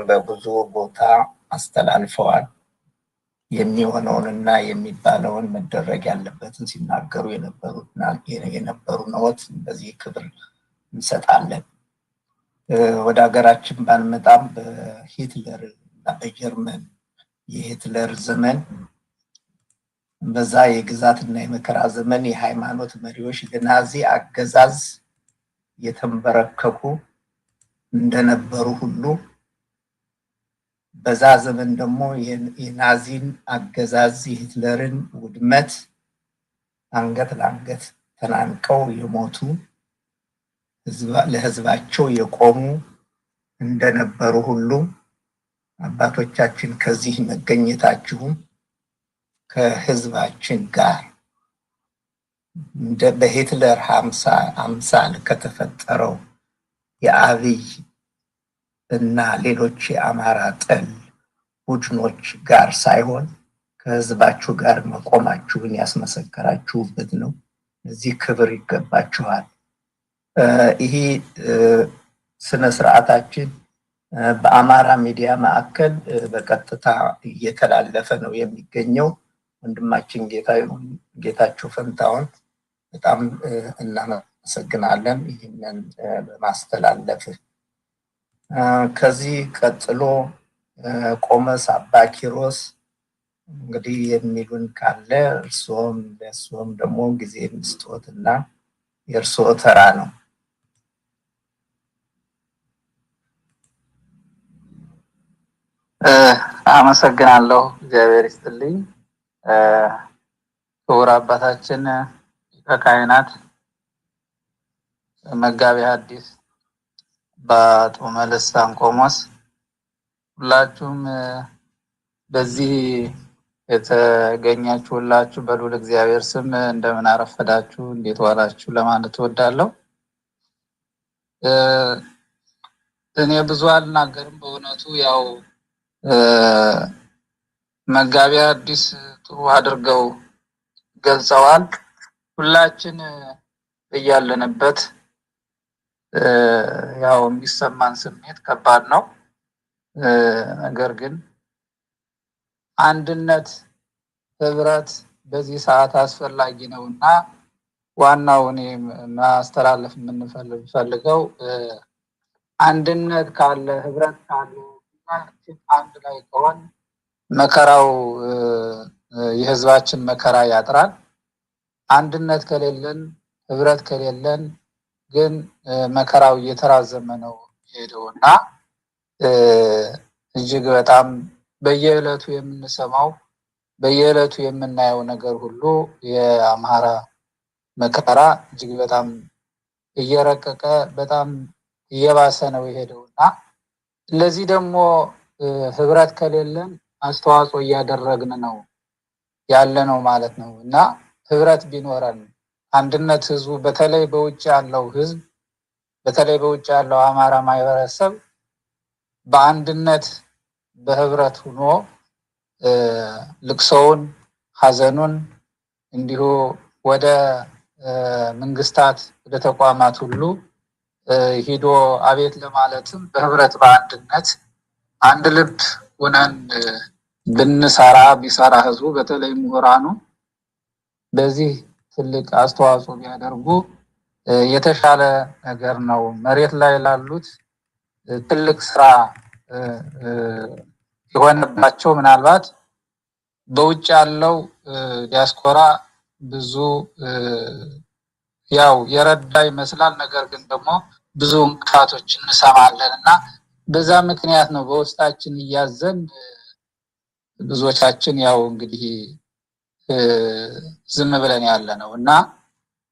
በብዙ ቦታ አስተላልፈዋል። የሚሆነውንና የሚባለውን መደረግ ያለበትን ሲናገሩ የነበሩ ነዎት። በዚህ ክብር እንሰጣለን። ወደ ሀገራችን ባንመጣም በሂትለር እና በጀርመን የሂትለር ዘመን በዛ የግዛትና የመከራ ዘመን የሃይማኖት መሪዎች ለናዚ አገዛዝ የተንበረከኩ እንደነበሩ ሁሉ በዛ ዘመን ደግሞ የናዚን አገዛዝ የሂትለርን ውድመት አንገት ለአንገት ተናንቀው የሞቱ ለህዝባቸው የቆሙ እንደነበሩ ሁሉ አባቶቻችን ከዚህ መገኘታችሁም ከህዝባችን ጋር በሂትለር አምሳል ከተፈጠረው የአብይ እና ሌሎች የአማራ ጠል ቡድኖች ጋር ሳይሆን ከህዝባችሁ ጋር መቆማችሁን ያስመሰከራችሁበት ነው። እዚህ ክብር ይገባችኋል። ይሄ ስነ ስርዓታችን በአማራ ሚዲያ ማዕከል በቀጥታ እየተላለፈ ነው የሚገኘው። ወንድማችን ጌታቸው ፈንታውን በጣም እናመሰግናለን ይህንን በማስተላለፍ። ከዚህ ቀጥሎ ቆመስ አባ ኪሮስ እንግዲህ የሚሉን ካለ እርስዎም ደግሞ ጊዜ መስጠትና የእርስዎ ተራ ነው። አመሰግናለሁ። እግዚአብሔር ይስጥልኝ። ክቡር አባታችን ሊቀ ካህናት መጋቤ ሐዲስ በአጦመ ልሳን ቆሞስ፣ ሁላችሁም በዚህ የተገኛችሁላችሁ በልዑል እግዚአብሔር ስም እንደምን አረፈዳችሁ፣ እንዴት ዋላችሁ ለማለት እወዳለሁ። እኔ ብዙ አልናገርም። በእውነቱ ያው መጋቤ ሐዲስ ጥሩ አድርገው ገልጸዋል። ሁላችን እያለንበት ያው የሚሰማን ስሜት ከባድ ነው። ነገር ግን አንድነት፣ ህብረት በዚህ ሰዓት አስፈላጊ ነውና ዋናው እኔ ማስተላለፍ የምንፈልገው አንድነት ካለ፣ ህብረት ካለ፣ አንድ ላይ ከሆን መከራው የህዝባችን መከራ ያጥራል። አንድነት ከሌለን፣ ህብረት ከሌለን ግን መከራው እየተራዘመ ነው ሄደውና እጅግ በጣም በየዕለቱ የምንሰማው በየዕለቱ የምናየው ነገር ሁሉ የአማራ መከራ እጅግ በጣም እየረቀቀ በጣም እየባሰ ነው የሄደውና ለዚህ ደግሞ ህብረት ከሌለን አስተዋጽኦ እያደረግን ነው ያለ ነው ማለት ነው እና ህብረት ቢኖረን አንድነት ህዝቡ በተለይ በውጭ ያለው ህዝብ በተለይ በውጭ ያለው አማራ ማህበረሰብ በአንድነት በህብረት ሆኖ ልቅሶውን ሐዘኑን እንዲሁ ወደ መንግስታት ወደ ተቋማት ሁሉ ሂዶ አቤት ለማለትም በህብረት በአንድነት አንድ ልብ ሆነን ቢሰራ ህዝቡ በተለይ ምሁራኑ በዚህ ትልቅ አስተዋጽኦ ቢያደርጉ የተሻለ ነገር ነው። መሬት ላይ ላሉት ትልቅ ስራ የሆነባቸው ምናልባት በውጭ ያለው ዲያስፖራ ብዙ ያው የረዳ ይመስላል። ነገር ግን ደግሞ ብዙ እንቅፋቶች እንሰማለን እና በዛ ምክንያት ነው በውስጣችን እያዘን ብዙዎቻችን ያው እንግዲህ ዝም ብለን ያለ ነው እና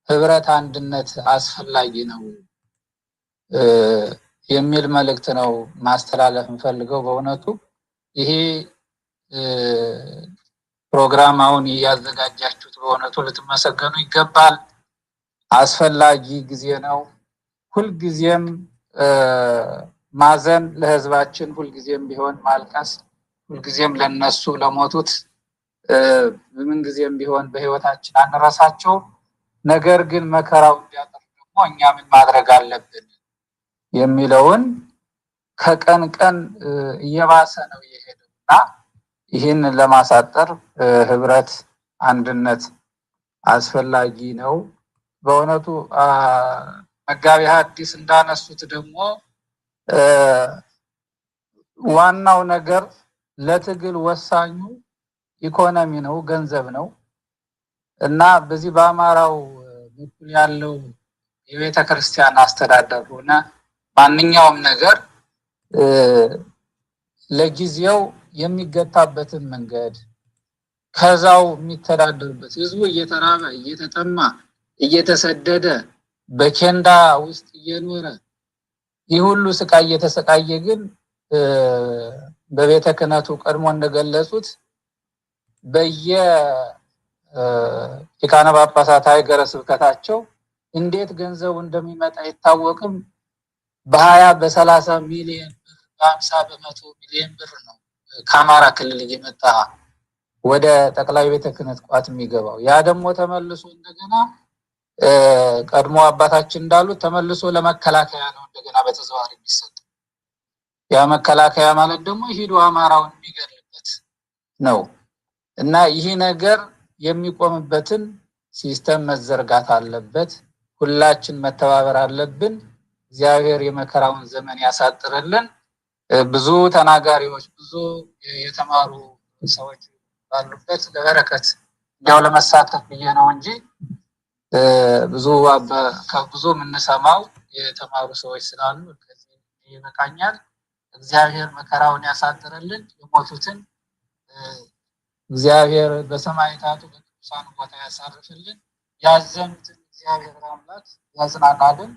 ህብረት አንድነት አስፈላጊ ነው የሚል መልእክት ነው ማስተላለፍ እንፈልገው። በእውነቱ ይሄ ፕሮግራም አሁን ያዘጋጃችሁት በእውነቱ ልትመሰገኑ ይገባል። አስፈላጊ ጊዜ ነው። ሁልጊዜም ማዘን ለህዝባችን፣ ሁልጊዜም ቢሆን ማልቀስ፣ ሁልጊዜም ለነሱ ለሞቱት ምን ጊዜም ቢሆን በህይወታችን አንረሳቸው። ነገር ግን መከራው እንዲያጠር ደግሞ እኛ ምን ማድረግ አለብን የሚለውን ከቀን ቀን እየባሰ ነው የሄደው እና ይህን ለማሳጠር ህብረት፣ አንድነት አስፈላጊ ነው። በእውነቱ መጋቢ ሐዲስ እንዳነሱት ደግሞ ዋናው ነገር ለትግል ወሳኙ ኢኮኖሚ ነው፣ ገንዘብ ነው እና በዚህ በአማራው በኩል ያለው የቤተ ክርስቲያን አስተዳደር ሆነ ማንኛውም ነገር ለጊዜው የሚገታበትን መንገድ ከዛው የሚተዳደርበት ህዝቡ እየተራበ እየተጠማ እየተሰደደ በኬንዳ ውስጥ እየኖረ ይህ ሁሉ ስቃይ እየተሰቃየ ግን በቤተ ክህነቱ ቀድሞ እንደገለጹት ሊቃነ ጳጳሳት ሀገረ ስብከታቸው እንዴት ገንዘቡ እንደሚመጣ አይታወቅም። በ20 በ30 ሚሊዮን ብር በ50 በመቶ ሚሊዮን ብር ነው ከአማራ ክልል እየመጣ ወደ ጠቅላይ ቤተ ክህነት ቋት የሚገባው። ያ ደግሞ ተመልሶ እንደገና ቀድሞ አባታችን እንዳሉት ተመልሶ ለመከላከያ ነው እንደገና በተዘዋዋሪ የሚሰጥ። ያ መከላከያ ማለት ደግሞ ሂዶ አማራውን የሚገድልበት ነው እና ይህ ነገር የሚቆምበትን ሲስተም መዘርጋት አለበት። ሁላችን መተባበር አለብን። እግዚአብሔር የመከራውን ዘመን ያሳጥርልን። ብዙ ተናጋሪዎች፣ ብዙ የተማሩ ሰዎች ባሉበት ለበረከት ያው ለመሳተፍ ብዬ ነው እንጂ ብዙ የምንሰማው የተማሩ ሰዎች ስላሉ ከዚህ ይበቃኛል። እግዚአብሔር መከራውን ያሳጥርልን። የሞቱትን እግዚአብሔር በሰማዕታቱ በቅዱሳኑ ቦታ ያሳርፍልን። ያዘኑትን እግዚአብሔር አምላክ ያጽናናልን።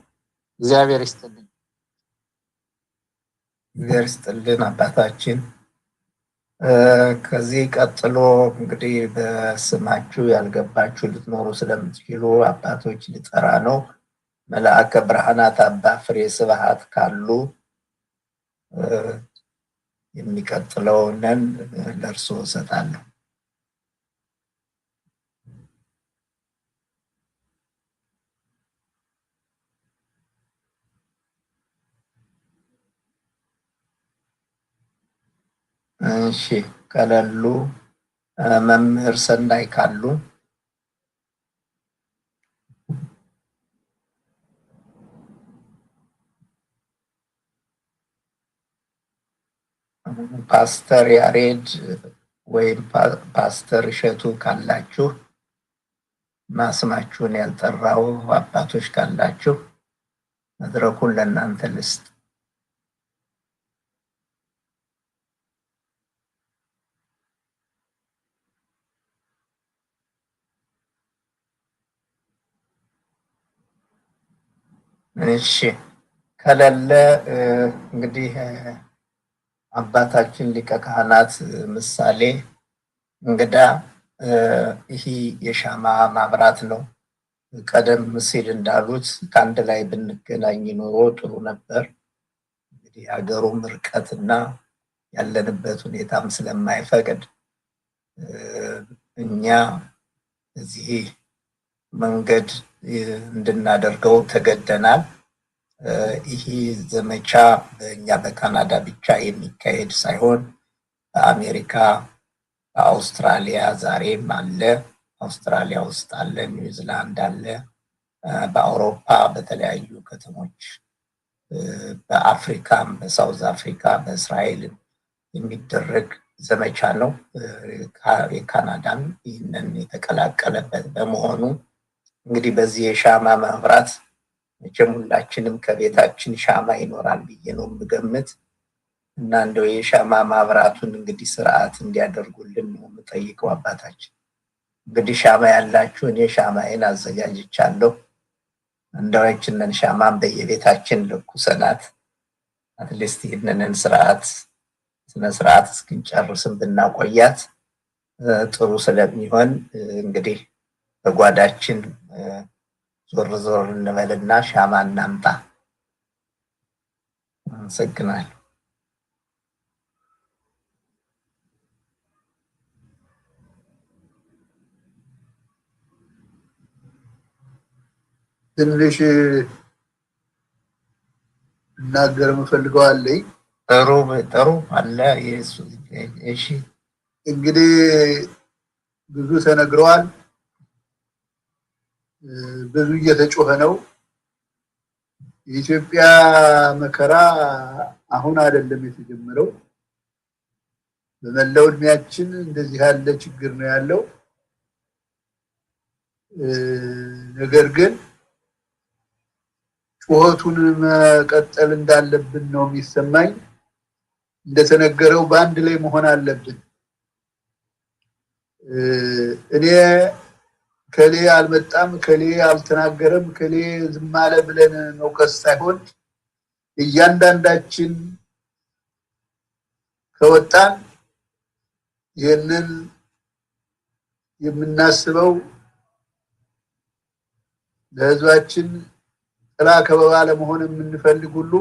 እግዚአብሔር ይስጥልን። እግዚአብሔር ይስጥልን አባታችን። ከዚህ ቀጥሎ እንግዲህ በስማችሁ ያልገባችሁ ልትኖሩ ስለምትችሉ አባቶች ልጠራ ነው። መልአከ ብርሃናት አባ ፍሬ ስብሐት ካሉ የሚቀጥለውን ለእርሶ እሰጣለሁ። እሺ፣ ከሌሉ መምህር ሰናይ ካሉ ፓስተር ያሬድ ወይም ፓስተር እሸቱ ካላችሁ ስማችሁን ያልጠራው አባቶች ካላችሁ መድረኩን ለእናንተ ልስጥ። እሺ፣ ከሌለ እንግዲህ አባታችን ሊቀ ካህናት ምሳሌ እንግዳ ይህ የሻማ ማብራት ነው። ቀደም ሲል እንዳሉት ከአንድ ላይ ብንገናኝ ኖሮ ጥሩ ነበር። እንግዲህ ሀገሩም ርቀትና ያለንበት ሁኔታም ስለማይፈቅድ እኛ እዚህ መንገድ እንድናደርገው ተገደናል። ይህ ዘመቻ በእኛ በካናዳ ብቻ የሚካሄድ ሳይሆን በአሜሪካ፣ በአውስትራሊያ ዛሬም አለ፣ አውስትራሊያ ውስጥ አለ፣ ኒውዚላንድ አለ፣ በአውሮፓ በተለያዩ ከተሞች፣ በአፍሪካም፣ በሳውዝ አፍሪካ፣ በእስራኤል የሚደረግ ዘመቻ ነው። የካናዳም ይህንን የተቀላቀለበት በመሆኑ እንግዲህ በዚህ የሻማ ማብራት መቼም ሁላችንም ከቤታችን ሻማ ይኖራል ብዬ ነው የምገምት እና እንደው የሻማ ማብራቱን እንግዲህ ስርዓት እንዲያደርጉልን ነው የምጠይቀው አባታችን። እንግዲህ ሻማ ያላችሁ እኔ ሻማዬን አዘጋጅቻለሁ። እንደው ይህንን ሻማን በየቤታችን ለኩሰናት አትሊስት ይህንን ስነ ስርዓት እስክንጨርስም ብናቆያት ጥሩ ስለሚሆን እንግዲህ በጓዳችን ዞር ዞር እንበልና ሻማ እናምጣ። አመሰግናለሁ። ትንሽ እናገር የምፈልገው አለኝ። ጥሩ አለ። እሺ እንግዲህ ብዙ ተነግረዋል፣ ብዙ እየተጮኸ ነው። የኢትዮጵያ መከራ አሁን አይደለም የተጀመረው። በመላው እድሜያችን እንደዚህ ያለ ችግር ነው ያለው። ነገር ግን ጩኸቱን መቀጠል እንዳለብን ነው የሚሰማኝ። እንደተነገረው በአንድ ላይ መሆን አለብን። እኔ ከሌ አልመጣም፣ ከሌ አልተናገረም፣ ከሌ ዝም አለ ብለን መውቀስ ሳይሆን እያንዳንዳችን ከወጣን ይህንን የምናስበው ለህዝባችን ጥላ ከበባ ለመሆን የምንፈልግ ሁሉ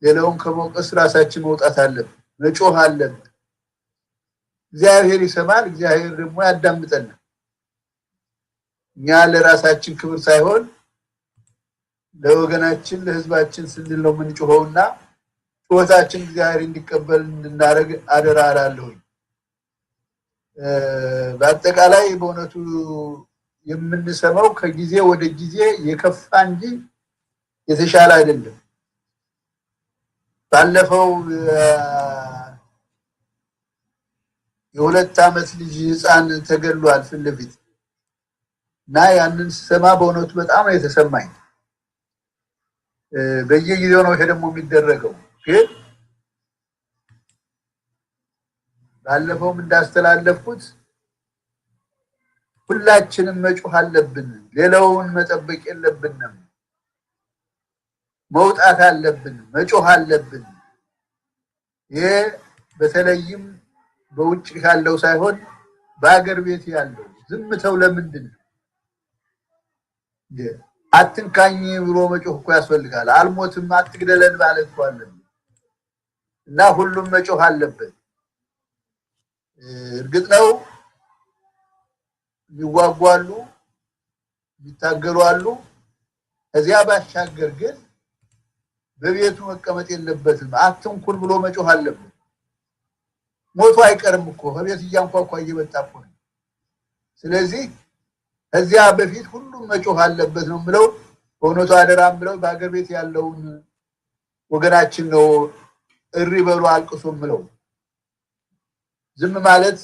ሌላውን ከመውቀስ ራሳችን መውጣት አለብን፣ መጮህ አለብን። እግዚአብሔር ይሰማል፣ እግዚአብሔር ደግሞ ያዳምጠናል። እኛ ለራሳችን ክብር ሳይሆን ለወገናችን ለህዝባችን ስንል ነው የምንጮኸውና ጩኸታችን እግዚአብሔር እንዲቀበል እንድናደርግ አደራ እላለሁ። በአጠቃላይ በእውነቱ የምንሰማው ከጊዜ ወደ ጊዜ የከፋ እንጂ የተሻለ አይደለም። ባለፈው የ2 ዓመት ልጅ ህፃን ተገሏል ፊት ለፊት እና ያንን ስሰማ በእውነቱ በጣም ነው የተሰማኝ። በየጊዜው ነው ይሄ ደግሞ የሚደረገው። ግን ባለፈውም እንዳስተላለፍኩት ሁላችንም መጮህ አለብን። ሌላውን መጠበቅ የለብንም። መውጣት አለብን፣ መጮህ አለብን። ይሄ በተለይም በውጭ ያለው ሳይሆን በአገር ቤት ያለው ዝምተው ለምንድን ነው? አትንካኝ ብሎ መጮህ እኮ ያስፈልጋል። አልሞትም አትግደለን ማለት እኮ አለብን እና ሁሉም መጮህ አለበት። እርግጥ ነው የሚዋጉ አሉ፣ የሚታገሉ አሉ። ከዚያ ባሻገር ግን በቤቱ መቀመጥ የለበትም። አትንኩን ብሎ መጮህ አለበት። ሞቱ አይቀርም እኮ ከቤት እያንኳኳ እየመጣ እኮ ነው። ስለዚህ ከዚያ በፊት ሁሉም መጮህ አለበት ነው የምለው። በእውነቱ አደራም ብለው በአገር ቤት ያለውን ወገናችን ነው እሪ በሉ አልቅሶ የምለው። ዝም ማለት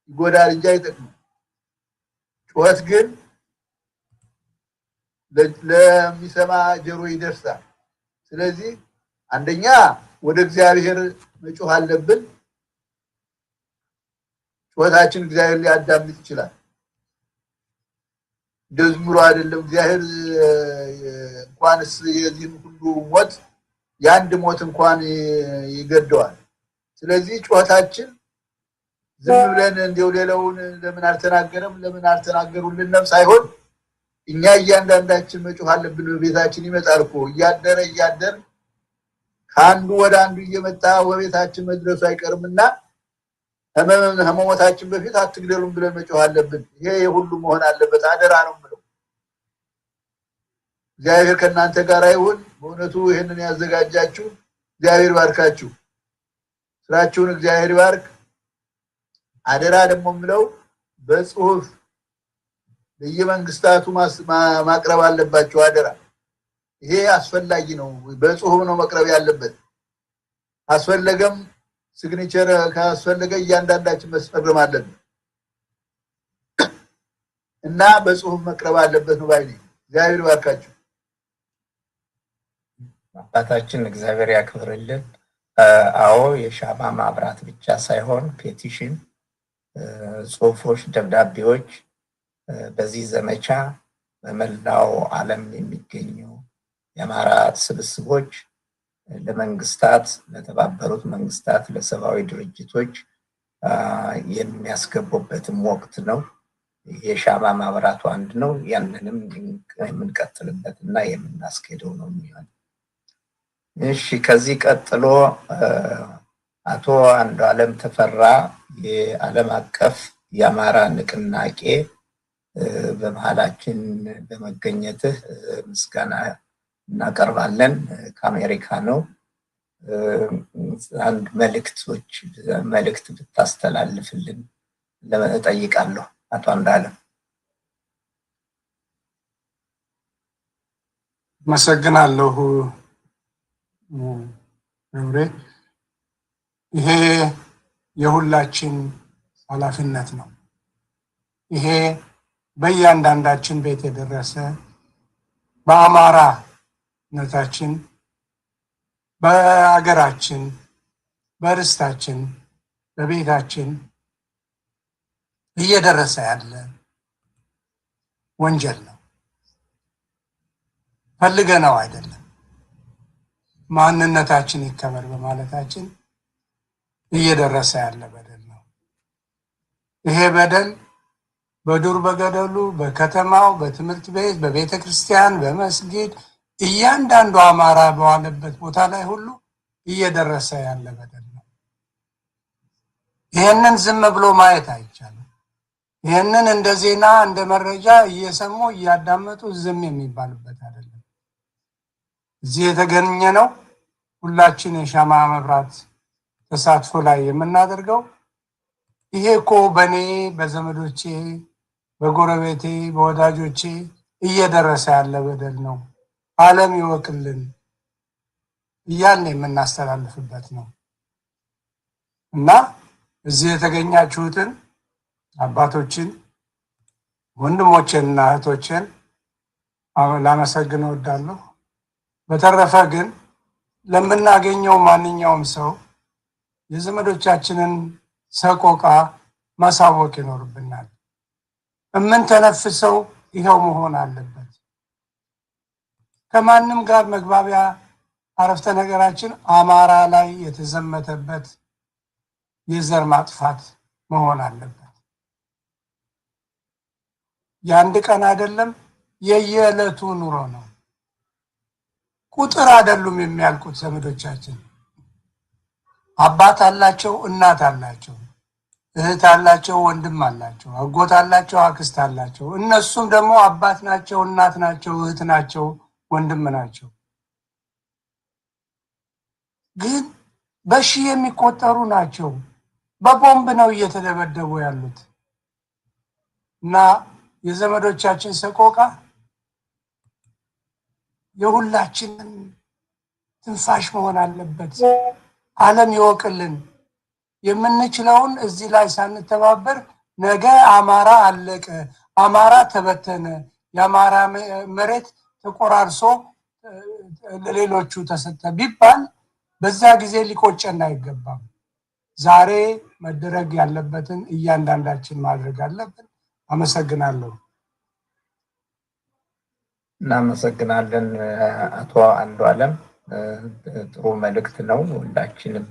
ይጎዳል እንጂ አይጠቅምም። ጩኸት ግን ለሚሰማ ጆሮ ይደርሳል። ስለዚህ አንደኛ ወደ እግዚአብሔር መጮህ አለብን። ጩኸታችን እግዚአብሔር ሊያዳምጥ ይችላል። እንደዚህ ብሎ አይደለም እግዚአብሔር እንኳንስ የዚህን ሁሉ ሞት የአንድ ሞት እንኳን ይገደዋል። ስለዚህ ጩኸታችን ዝም ብለን እንደው ሌላውን ለምን አልተናገረም ለምን አልተናገሩልንም ሳይሆን እኛ እያንዳንዳችን መጮህ አለብን። በቤታችን ይመጣል እኮ እያደረ ከአንዱ ወደ አንዱ እየመጣ በቤታችን መድረሱ አይቀርምና ከመሞታችን በፊት አትግደሉን ብለን መጮህ አለብን። ይሄ የሁሉ መሆን አለበት። አደራ ነው የምለው። እግዚአብሔር ከእናንተ ጋር ይሁን። በእውነቱ ይሄንን ያዘጋጃችሁ እግዚአብሔር ባርካችሁ። ስራችሁን እግዚአብሔር ባርክ። አደራ ደግሞ የምለው በጽሁፍ ለየመንግስታቱ ማቅረብ አለባችሁ። አደራ ይሄ አስፈላጊ ነው። በጽሁፍ ነው መቅረብ ያለበት። አስፈለገም ሲግኒቸር ካስፈለገ እያንዳንዳችን መስፈረም አለብን እና በጽሁፍ መቅረብ አለበት ነው ባይኔ። እግዚአብሔር ባርካችሁ። አባታችን እግዚአብሔር ያክብርልን። አዎ የሻማ ማብራት ብቻ ሳይሆን ፔቲሽን፣ ጽሁፎች፣ ደብዳቤዎች በዚህ ዘመቻ በመላው ዓለም የሚገኙ የአማራ ስብስቦች ለመንግስታት፣ ለተባበሩት መንግስታት፣ ለሰብአዊ ድርጅቶች የሚያስገቡበትም ወቅት ነው። የሻማ ማብራቱ አንድ ነው። ያንንም የምንቀጥልበትና የምናስኬደው ነው የሚሆነው። እሺ፣ ከዚህ ቀጥሎ አቶ አንዱዓለም ተፈራ የዓለም አቀፍ የአማራ ንቅናቄ በመሃላችን በመገኘትህ ምስጋና እናቀርባለን። ከአሜሪካ ነው። አንድ መልእክት ብታስተላልፍልን እጠይቃለሁ። አቶ አንዱዓለም። አመሰግናለሁ ገብሬ። ይሄ የሁላችን ኃላፊነት ነው። ይሄ በእያንዳንዳችን ቤት የደረሰ በአማራነታችን፣ በአገራችን፣ በርስታችን፣ በቤታችን እየደረሰ ያለ ወንጀል ነው። ፈልገነው አይደለም። ማንነታችን ይከበር በማለታችን እየደረሰ ያለ በደል ነው። ይሄ በደል በዱር በገደሉ፣ በከተማው፣ በትምህርት ቤት፣ በቤተ ክርስቲያን፣ በመስጊድ እያንዳንዱ አማራ በዋለበት ቦታ ላይ ሁሉ እየደረሰ ያለ በደል ነው። ይህንን ዝም ብሎ ማየት አይቻልም። ይህንን እንደ ዜና እንደ መረጃ እየሰሙ እያዳመጡ ዝም የሚባልበት አይደለም። እዚህ የተገኘ ነው ሁላችን የሻማ መብራት ተሳትፎ ላይ የምናደርገው ይሄ እኮ በእኔ በዘመዶቼ በጎረቤቴ በወዳጆቼ እየደረሰ ያለ በደል ነው፣ ዓለም ይወቅልን እያልን የምናስተላልፍበት ነው እና እዚህ የተገኛችሁትን አባቶችን ወንድሞቼንና እህቶቼን ላመሰግን እወዳለሁ። በተረፈ ግን ለምናገኘው ማንኛውም ሰው የዘመዶቻችንን ሰቆቃ ማሳወቅ ይኖርብናል። የምንተነፍሰው ይኸው መሆን አለበት። ከማንም ጋር መግባቢያ አረፍተ ነገራችን አማራ ላይ የተዘመተበት የዘር ማጥፋት መሆን አለበት። የአንድ ቀን አይደለም፣ የየዕለቱ ኑሮ ነው። ቁጥር አይደሉም የሚያልቁት ዘመዶቻችን። አባት አላቸው፣ እናት አላቸው፣ እህት አላቸው፣ ወንድም አላቸው፣ አጎት አላቸው፣ አክስት አላቸው። እነሱም ደግሞ አባት ናቸው፣ እናት ናቸው፣ እህት ናቸው፣ ወንድም ናቸው። ግን በሺህ የሚቆጠሩ ናቸው። በቦምብ ነው እየተደበደቡ ያሉት እና የዘመዶቻችን ሰቆቃ የሁላችንም ትንፋሽ መሆን አለበት። ዓለም ይወቅልን። የምንችለውን እዚህ ላይ ሳንተባበር ነገ አማራ አለቀ፣ አማራ ተበተነ፣ የአማራ መሬት ተቆራርሶ ለሌሎቹ ተሰጠ ቢባል በዛ ጊዜ ሊቆጨን አይገባም። ዛሬ መደረግ ያለበትን እያንዳንዳችን ማድረግ አለብን። አመሰግናለሁ። እናመሰግናለን አቶ አንዱዓለም። ጥሩ መልእክት ነው። ሁላችንም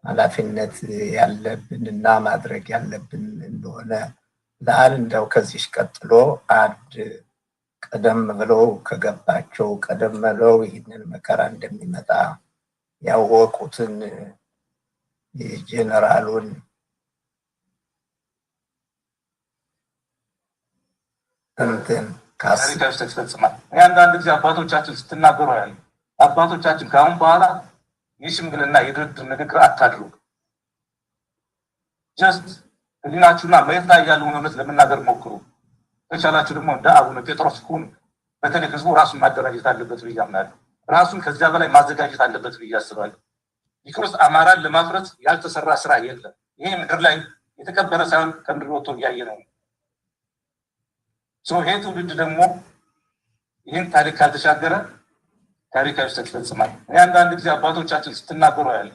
ኃላፊነት ያለብንና ማድረግ ያለብን እንደሆነ ለአል እንደው ከዚህ ቀጥሎ አንድ ቀደም ብለው ከገባቸው ቀደም ብለው ይህንን መከራ እንደሚመጣ ያወቁትን የጄኔራሉን እንትን ታሪካዊ ስህተት ይፈጽማል። አንዳንድ ጊዜ አባቶቻችን ስትናገሩ ያለ አባቶቻችን ከአሁን በኋላ የሽምግልና የድርድር ንግግር አታድርጉ። ጀስት ህሊናችሁና መሬት ላይ ያለውን እውነት ለመናገር ሞክሩ። ከቻላችሁ ደግሞ እንደ አቡነ ጴጥሮስ ሁኑ። በተለይ ህዝቡ ራሱን ማደራጀት አለበት ብዬ አምናለሁ። ራሱን ከዚያ በላይ ማዘጋጀት አለበት ብዬ አስባለሁ። ቢኮዝ አማራን ለማፍረስ ያልተሰራ ስራ የለም። ይሄ ምድር ላይ የተቀበረ ሳይሆን ከምድር ወጥቶ እያየ ነው። ይሄ ትውልድ ደግሞ ይህን ታሪክ ካልተሻገረ ታሪካዊ ስህተት ይፈጽማል። አንዳንድ ጊዜ አባቶቻችን ስትናገሩ ያለ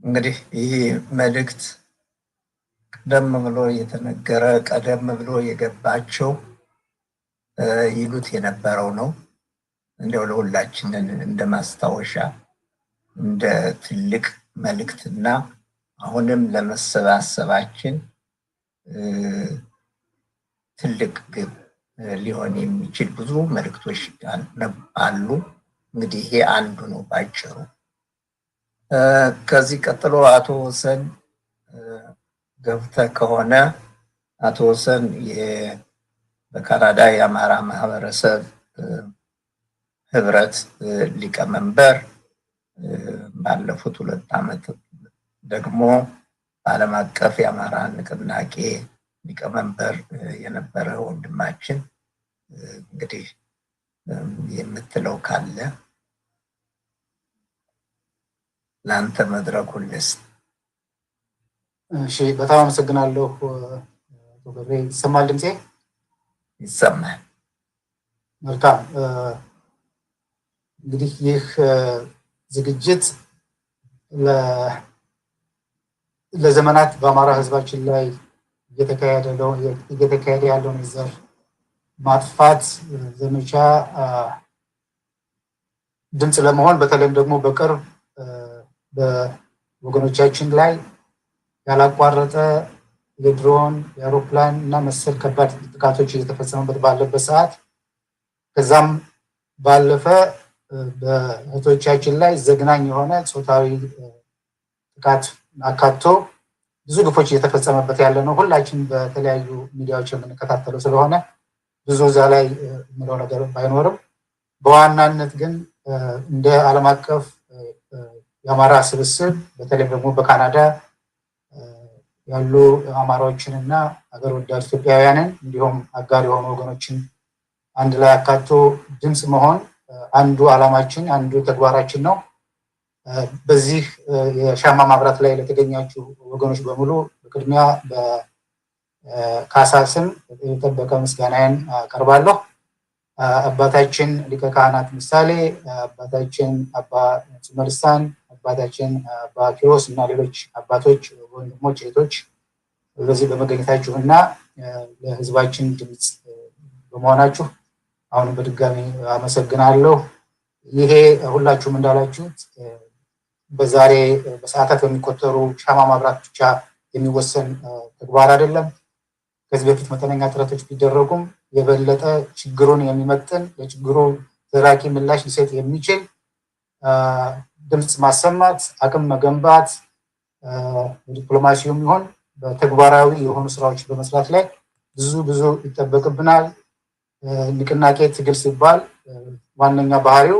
እንግዲህ ይህ መልእክት ቀደም ብሎ የተነገረ ቀደም ብሎ የገባቸው ይሉት የነበረው ነው። እንደው ለሁላችንን እንደ ማስታወሻ እንደ ትልቅ መልእክትና አሁንም ለመሰባሰባችን ትልቅ ግብ ሊሆን የሚችል ብዙ መልእክቶች አሉ። እንግዲህ ይሄ አንዱ ነው ባጭሩ። ከዚህ ቀጥሎ አቶ ወሰን ገብተህ ከሆነ አቶ ወሰን በካናዳ የአማራ ማህበረሰብ ህብረት ሊቀመንበር፣ ባለፉት 2 ዓመት ደግሞ በዓለም አቀፍ የአማራ ንቅናቄ ሊቀመንበር የነበረ ወንድማችን እንግዲህ የምትለው ካለ ለአንተ መድረኩን ልስጥ። እሺ፣ በጣም አመሰግናለሁ። ገብሬ ይሰማል? ድምጼ ይሰማል? መልካም። እንግዲህ ይህ ዝግጅት ለዘመናት በአማራ ህዝባችን ላይ እየተካሄደ ያለውን የዘር ማጥፋት ዘመቻ ድምፅ ለመሆን በተለይም ደግሞ በቅርብ በወገኖቻችን ላይ ያላቋረጠ የድሮን የአውሮፕላን እና መሰል ከባድ ጥቃቶች እየተፈጸሙበት ባለበት ሰዓት ከዛም ባለፈ በእህቶቻችን ላይ ዘግናኝ የሆነ ጾታዊ ጥቃት አካቶ ብዙ ግፎች እየተፈጸመበት ያለ ነው። ሁላችን በተለያዩ ሚዲያዎች የምንከታተለው ስለሆነ ብዙ እዛ ላይ የምለው ነገር ባይኖርም በዋናነት ግን እንደ ዓለም አቀፍ የአማራ ስብስብ በተለይም ደግሞ በካናዳ ያሉ አማራዎችን እና ሀገር ወዳድ ኢትዮጵያውያንን እንዲሁም አጋር የሆኑ ወገኖችን አንድ ላይ አካቶ ድምፅ መሆን አንዱ ዓላማችን፣ አንዱ ተግባራችን ነው። በዚህ የሻማ ማብራት ላይ ለተገኛችሁ ወገኖች በሙሉ በቅድሚያ በካሳ ስም የጠበቀ ምስጋናዬን አቀርባለሁ። አባታችን ሊቀ ካህናት ምሳሌ፣ አባታችን አባ ጽመልሳን፣ አባታችን አባ ኪሮስ እና ሌሎች አባቶች፣ ወንድሞች፣ እህቶች በዚህ በመገኘታችሁ እና ለህዝባችን ድምፅ በመሆናችሁ አሁንም በድጋሚ አመሰግናለሁ። ይሄ ሁላችሁም እንዳላችሁት በዛሬ በሰዓታት በሚቆጠሩ ሻማ ማብራት ብቻ የሚወሰን ተግባር አይደለም። ከዚህ በፊት መጠነኛ ጥረቶች ቢደረጉም የበለጠ ችግሩን የሚመጥን ለችግሩ ዘላቂ ምላሽ ሊሰጥ የሚችል ድምፅ ማሰማት፣ አቅም መገንባት በዲፕሎማሲውም ይሁን በተግባራዊ የሆኑ ስራዎች በመስራት ላይ ብዙ ይጠበቅብናል። ንቅናቄ ትግል ሲባል ዋነኛ ባህሪው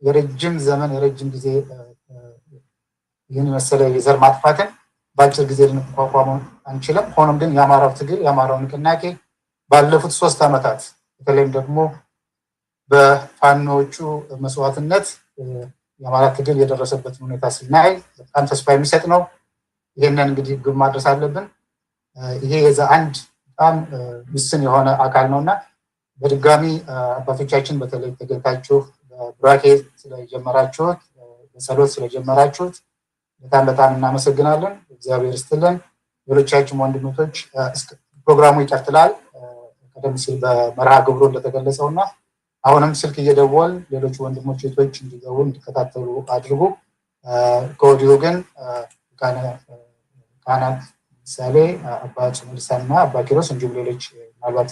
የረጅም ዘመን የረጅም ጊዜ ይህን መሰለ የዘር ማጥፋትን በአጭር ጊዜ ልንቋቋመው አንችልም። ሆኖም ግን የአማራው ትግል የአማራው ንቅናቄ ባለፉት 3 ዓመታት በተለይም ደግሞ በፋኖቹ መስዋዕትነት የአማራ ትግል የደረሰበትን ሁኔታ ስናይ በጣም ተስፋ የሚሰጥ ነው። ይህንን እንግዲህ ግብ ማድረስ አለብን። ይሄ የዛ አንድ በጣም ውስን የሆነ አካል ነውና በድጋሚ አባቶቻችን በተለይ ተገኝታችሁ በቡራኬ ስለጀመራችሁት በጸሎት ስለጀመራችሁት በጣም እናመሰግናለን። እግዚአብሔር ይስጥልን። ሌሎቻችን ወንድሞች ፕሮግራሙ ይቀጥላል። ቀደም ሲል በመርሃ ግብሩ እንደተገለጸውና አሁንም ስልክ እየደወል ሌሎች ወንድሞች እህቶች እንዲገቡ እንዲከታተሉ አድርጉ። ከወዲሁ ግን ካህናት ምሳሌ፣ አባ ጽምልሳና አባ ኪሮስ እንዲሁም ሌሎች ምናልባት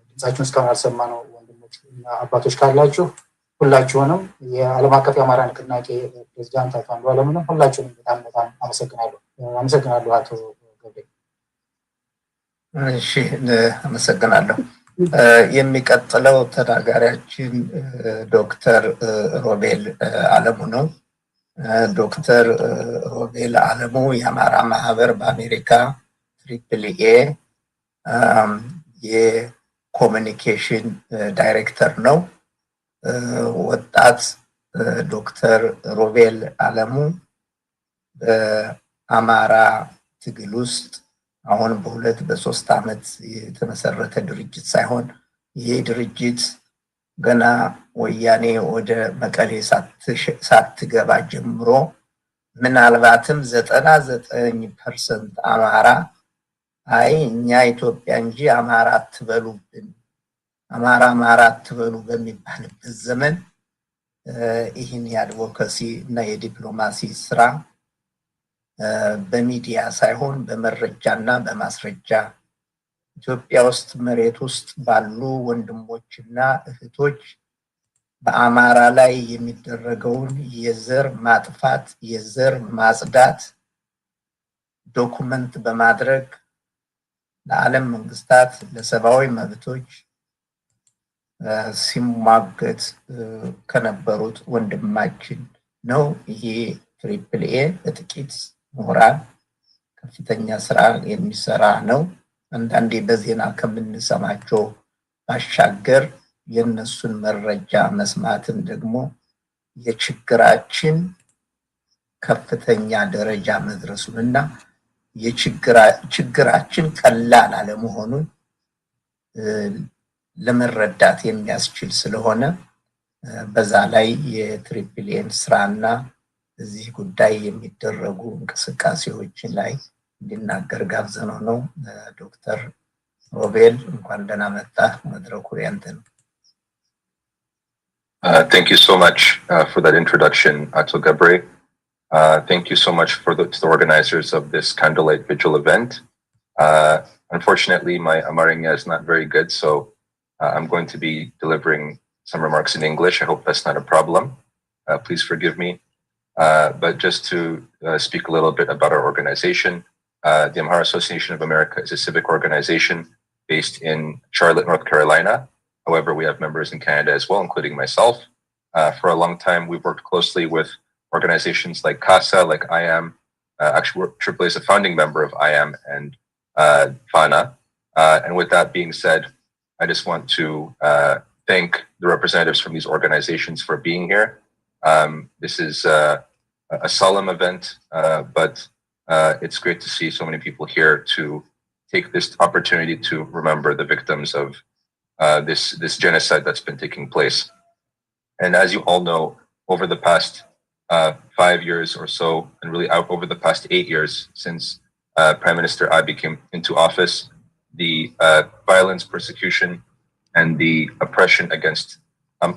ድምጻችሁን እስካሁን ያልሰማነው ወንድሞች እና አባቶች ካላችሁ ሁላችሁንም የዓለም አቀፍ የአማራ ንቅናቄ ፕሬዚዳንት አቶ አንዱዓለምንም ሁላችሁንም በጣም አመሰግናለሁ። አቶ ገብሬ። እሺ፣ አመሰግናለሁ። የሚቀጥለው ተናጋሪያችን ዶክተር ሮቤል አለሙ ነው። ዶክተር ሮቤል አለሙ የአማራ ማህበር በአሜሪካ AAA የኮሚኒኬሽን ዳይሬክተር ነው። ወጣት ዶክተር ሮቤል አለሙ በአማራ ትግል ውስጥ አሁን በ2 በ3 ዓመት የተመሰረተ ድርጅት ሳይሆን ይህ ድርጅት ገና ወያኔ ወደ መቀሌ ሳትገባ ጀምሮ ምናልባትም 99% አማራ አይ እኛ ኢትዮጵያ እንጂ አማራ አትበሉብን፣ አማራ አትበሉ በሚባልበት ዘመን ይህን የአድቮካሲ እና የዲፕሎማሲ ስራ በሚዲያ ሳይሆን በመረጃና በማስረጃ ኢትዮጵያ ውስጥ መሬት ውስጥ ባሉ ወንድሞችና እህቶች በአማራ ላይ የሚደረገውን የዘር ማጥፋት የዘር ማጽዳት ዶኩመንት በማድረግ ለዓለም መንግስታት ለሰብአዊ መብቶች ሲሟገት ከነበሩት ወንድማችን ነው። ይሄ ትሪፕል ኤ በጥቂት ምሁራን ከፍተኛ ስራ የሚሰራ ነው። አንዳንዴ በዜና ከምንሰማቸው ባሻገር የነሱን መረጃ መስማትን ደግሞ የችግራችን ከፍተኛ ደረጃ መድረሱንና የችግራችን ቀላል አለመሆኑን ለመረዳት የሚያስችል ስለሆነ በዛ ላይ የትሪፕል ኤን ስራና እዚህ ጉዳይ የሚደረጉ እንቅስቃሴዎችን ላይ እንዲናገር ጋብዘነው ነው። ዶክተር ሮቤል እንኳን ደህና መጣ። መድረኩ ያንተ ነው። Thank you so much for that introduction, Ato Gabre. Thank you so much to the organizers of this Candlelight Vigil event. Unfortunately, my Amarinya is not very good, so I'm going to be delivering some remarks in English. I hope that's not a problem. Please forgive me. But just to speak a little bit about our organization, the Amhara Association of America is a civic organization based in Charlotte, North Carolina. However, we have members in Canada as well, including myself. For a long time, we've worked closely with organizations like CASA, like IAM. Actually, AAA is a founding member of IAM and FANA. And with that being said, I just want to thank the representatives from these organizations for being here. This is a solemn event, but it's great to see so many people here to take this opportunity to remember the victims of this genocide that's been taking place. And as you all know, over the past 5 years or so, and really over the past 8 years since Prime Minister Abiy came into office, the violence, persecution, and the oppression against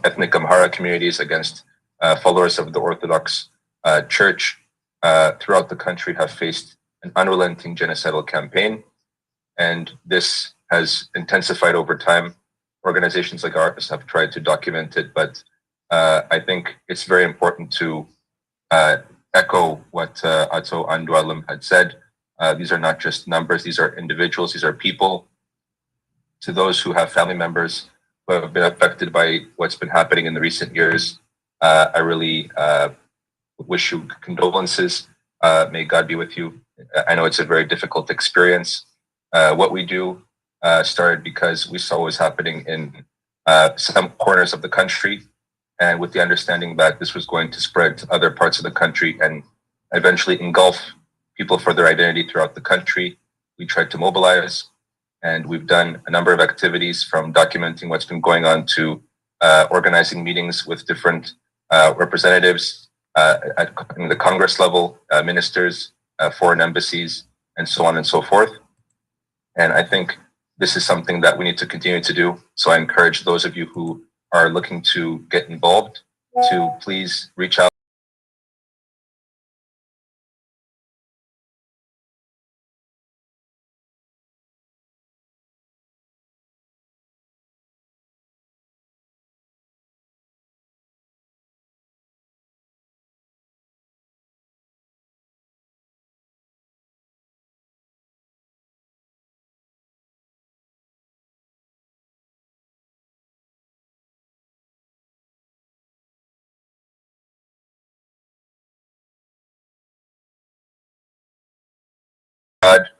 ethnic Amhara communities, against followers of the Orthodox Church throughout the country have faced an unrelenting genocidal campaign. And this has intensified over time. Organizations like ours have tried to document it, but I think it's very important to echo what Ato Andualim had said. These are not just numbers, these are individuals, these are people. To those who have family members who have been affected by what's been happening in the recent years, I really wish you condolences. May God be with you. I know it's a very difficult experience. What we do started because we saw what was happening in some corners of the country, and with the understanding that this was going to spread to other parts of the country and eventually engulf people for their identity throughout the country. We tried to mobilize, and we've done a number of activities, from documenting what's been going on to organizing meetings with different representatives at the Congress level, ministers, foreign embassies, and so on and so forth. And I think this is something that we need to continue to do. So I encourage those of you who are looking to get involved to please reach out.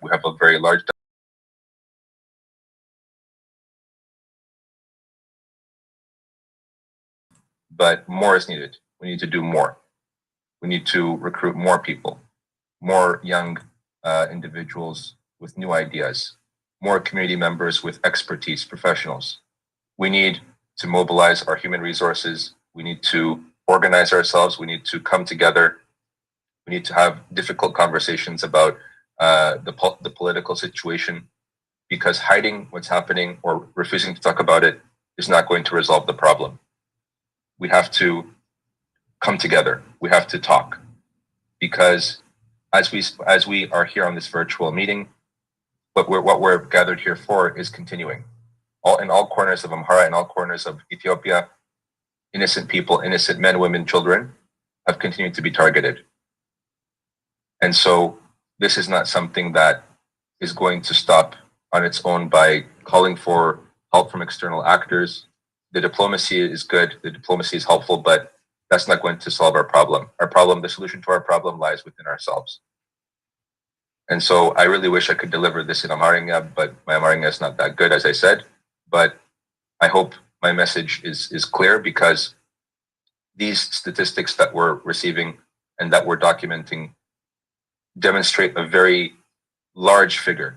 We have a very large but more is needed. We need to do more. We need to recruit more people, more young individuals with new ideas, more community members with expertise, professionals. We need to mobilize our human resources. We need to organize ourselves. We need to come together. We need to have difficult conversations about the political situation, because hiding what's happening or refusing to talk about it is not going to resolve the problem. We have to come together. We have to talk, because as we are here on this virtual meeting, what we're gathered here for is continuing. In all corners of Amhara, in all corners of Ethiopia, innocent people, innocent men, women, children have continued to be targeted. And so this is not something that is going to stop on its own by calling for help from external actors. the diplomacy is good, the diplomacy is helpful, but that's not going to solve our problem. Our problem, the solution to our problem lies within ourselves. And so I really wish I could deliver this in Amharic, but my Amharic is not that good, as I said. But I hope my message is clear, because these statistics that we're receiving and that we're documenting demonstrate a very large figure,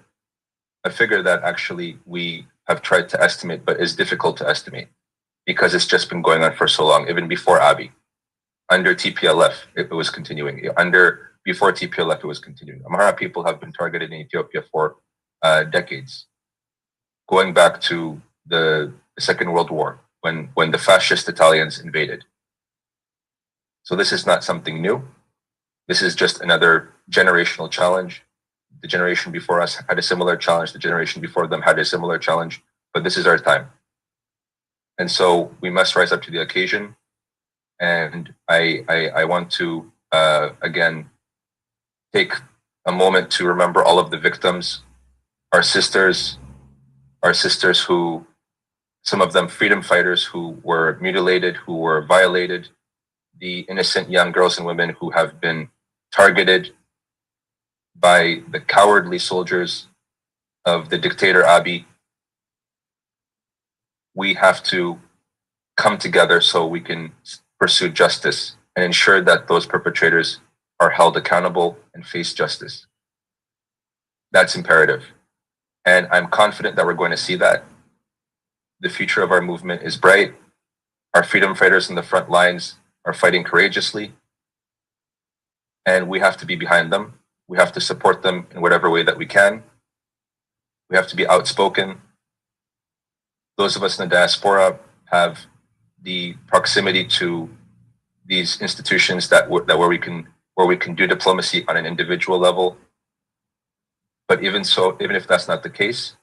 a figure that actually we have tried to estimate, but is difficult to estimate because it's just been going on for so long, even before Abiy. Under TPLF, it was continuing. Before TPLF, it was continuing. Amhara people have been targeted in Ethiopia for decades, going back to the Second World War, when the fascist Italians invaded. So this is not something new. This is just another generational challenge. The generation before us had a similar challenge. The generation before them had a similar challenge, but this is our time. And so we must rise up to the occasion. And I want to, again, take a moment to remember all of the victims, our sisters who, some of them freedom fighters who were mutilated, who were violated, the innocent young girls and women who have been targeted by the cowardly soldiers of the dictator Abiy. We have to come together so we can pursue justice and ensure that those perpetrators are held accountable and face justice. That's imperative. And I'm confident that we're going to see that. The future of our movement is bright. Our freedom fighters in the front lines are fighting courageously. And we have to be behind them. We have to support them in whatever way that we can. We have to be outspoken. Those of us in the diaspora have the proximity to these institutions where we can do diplomacy on an individual level. But even so, even if that's not the case,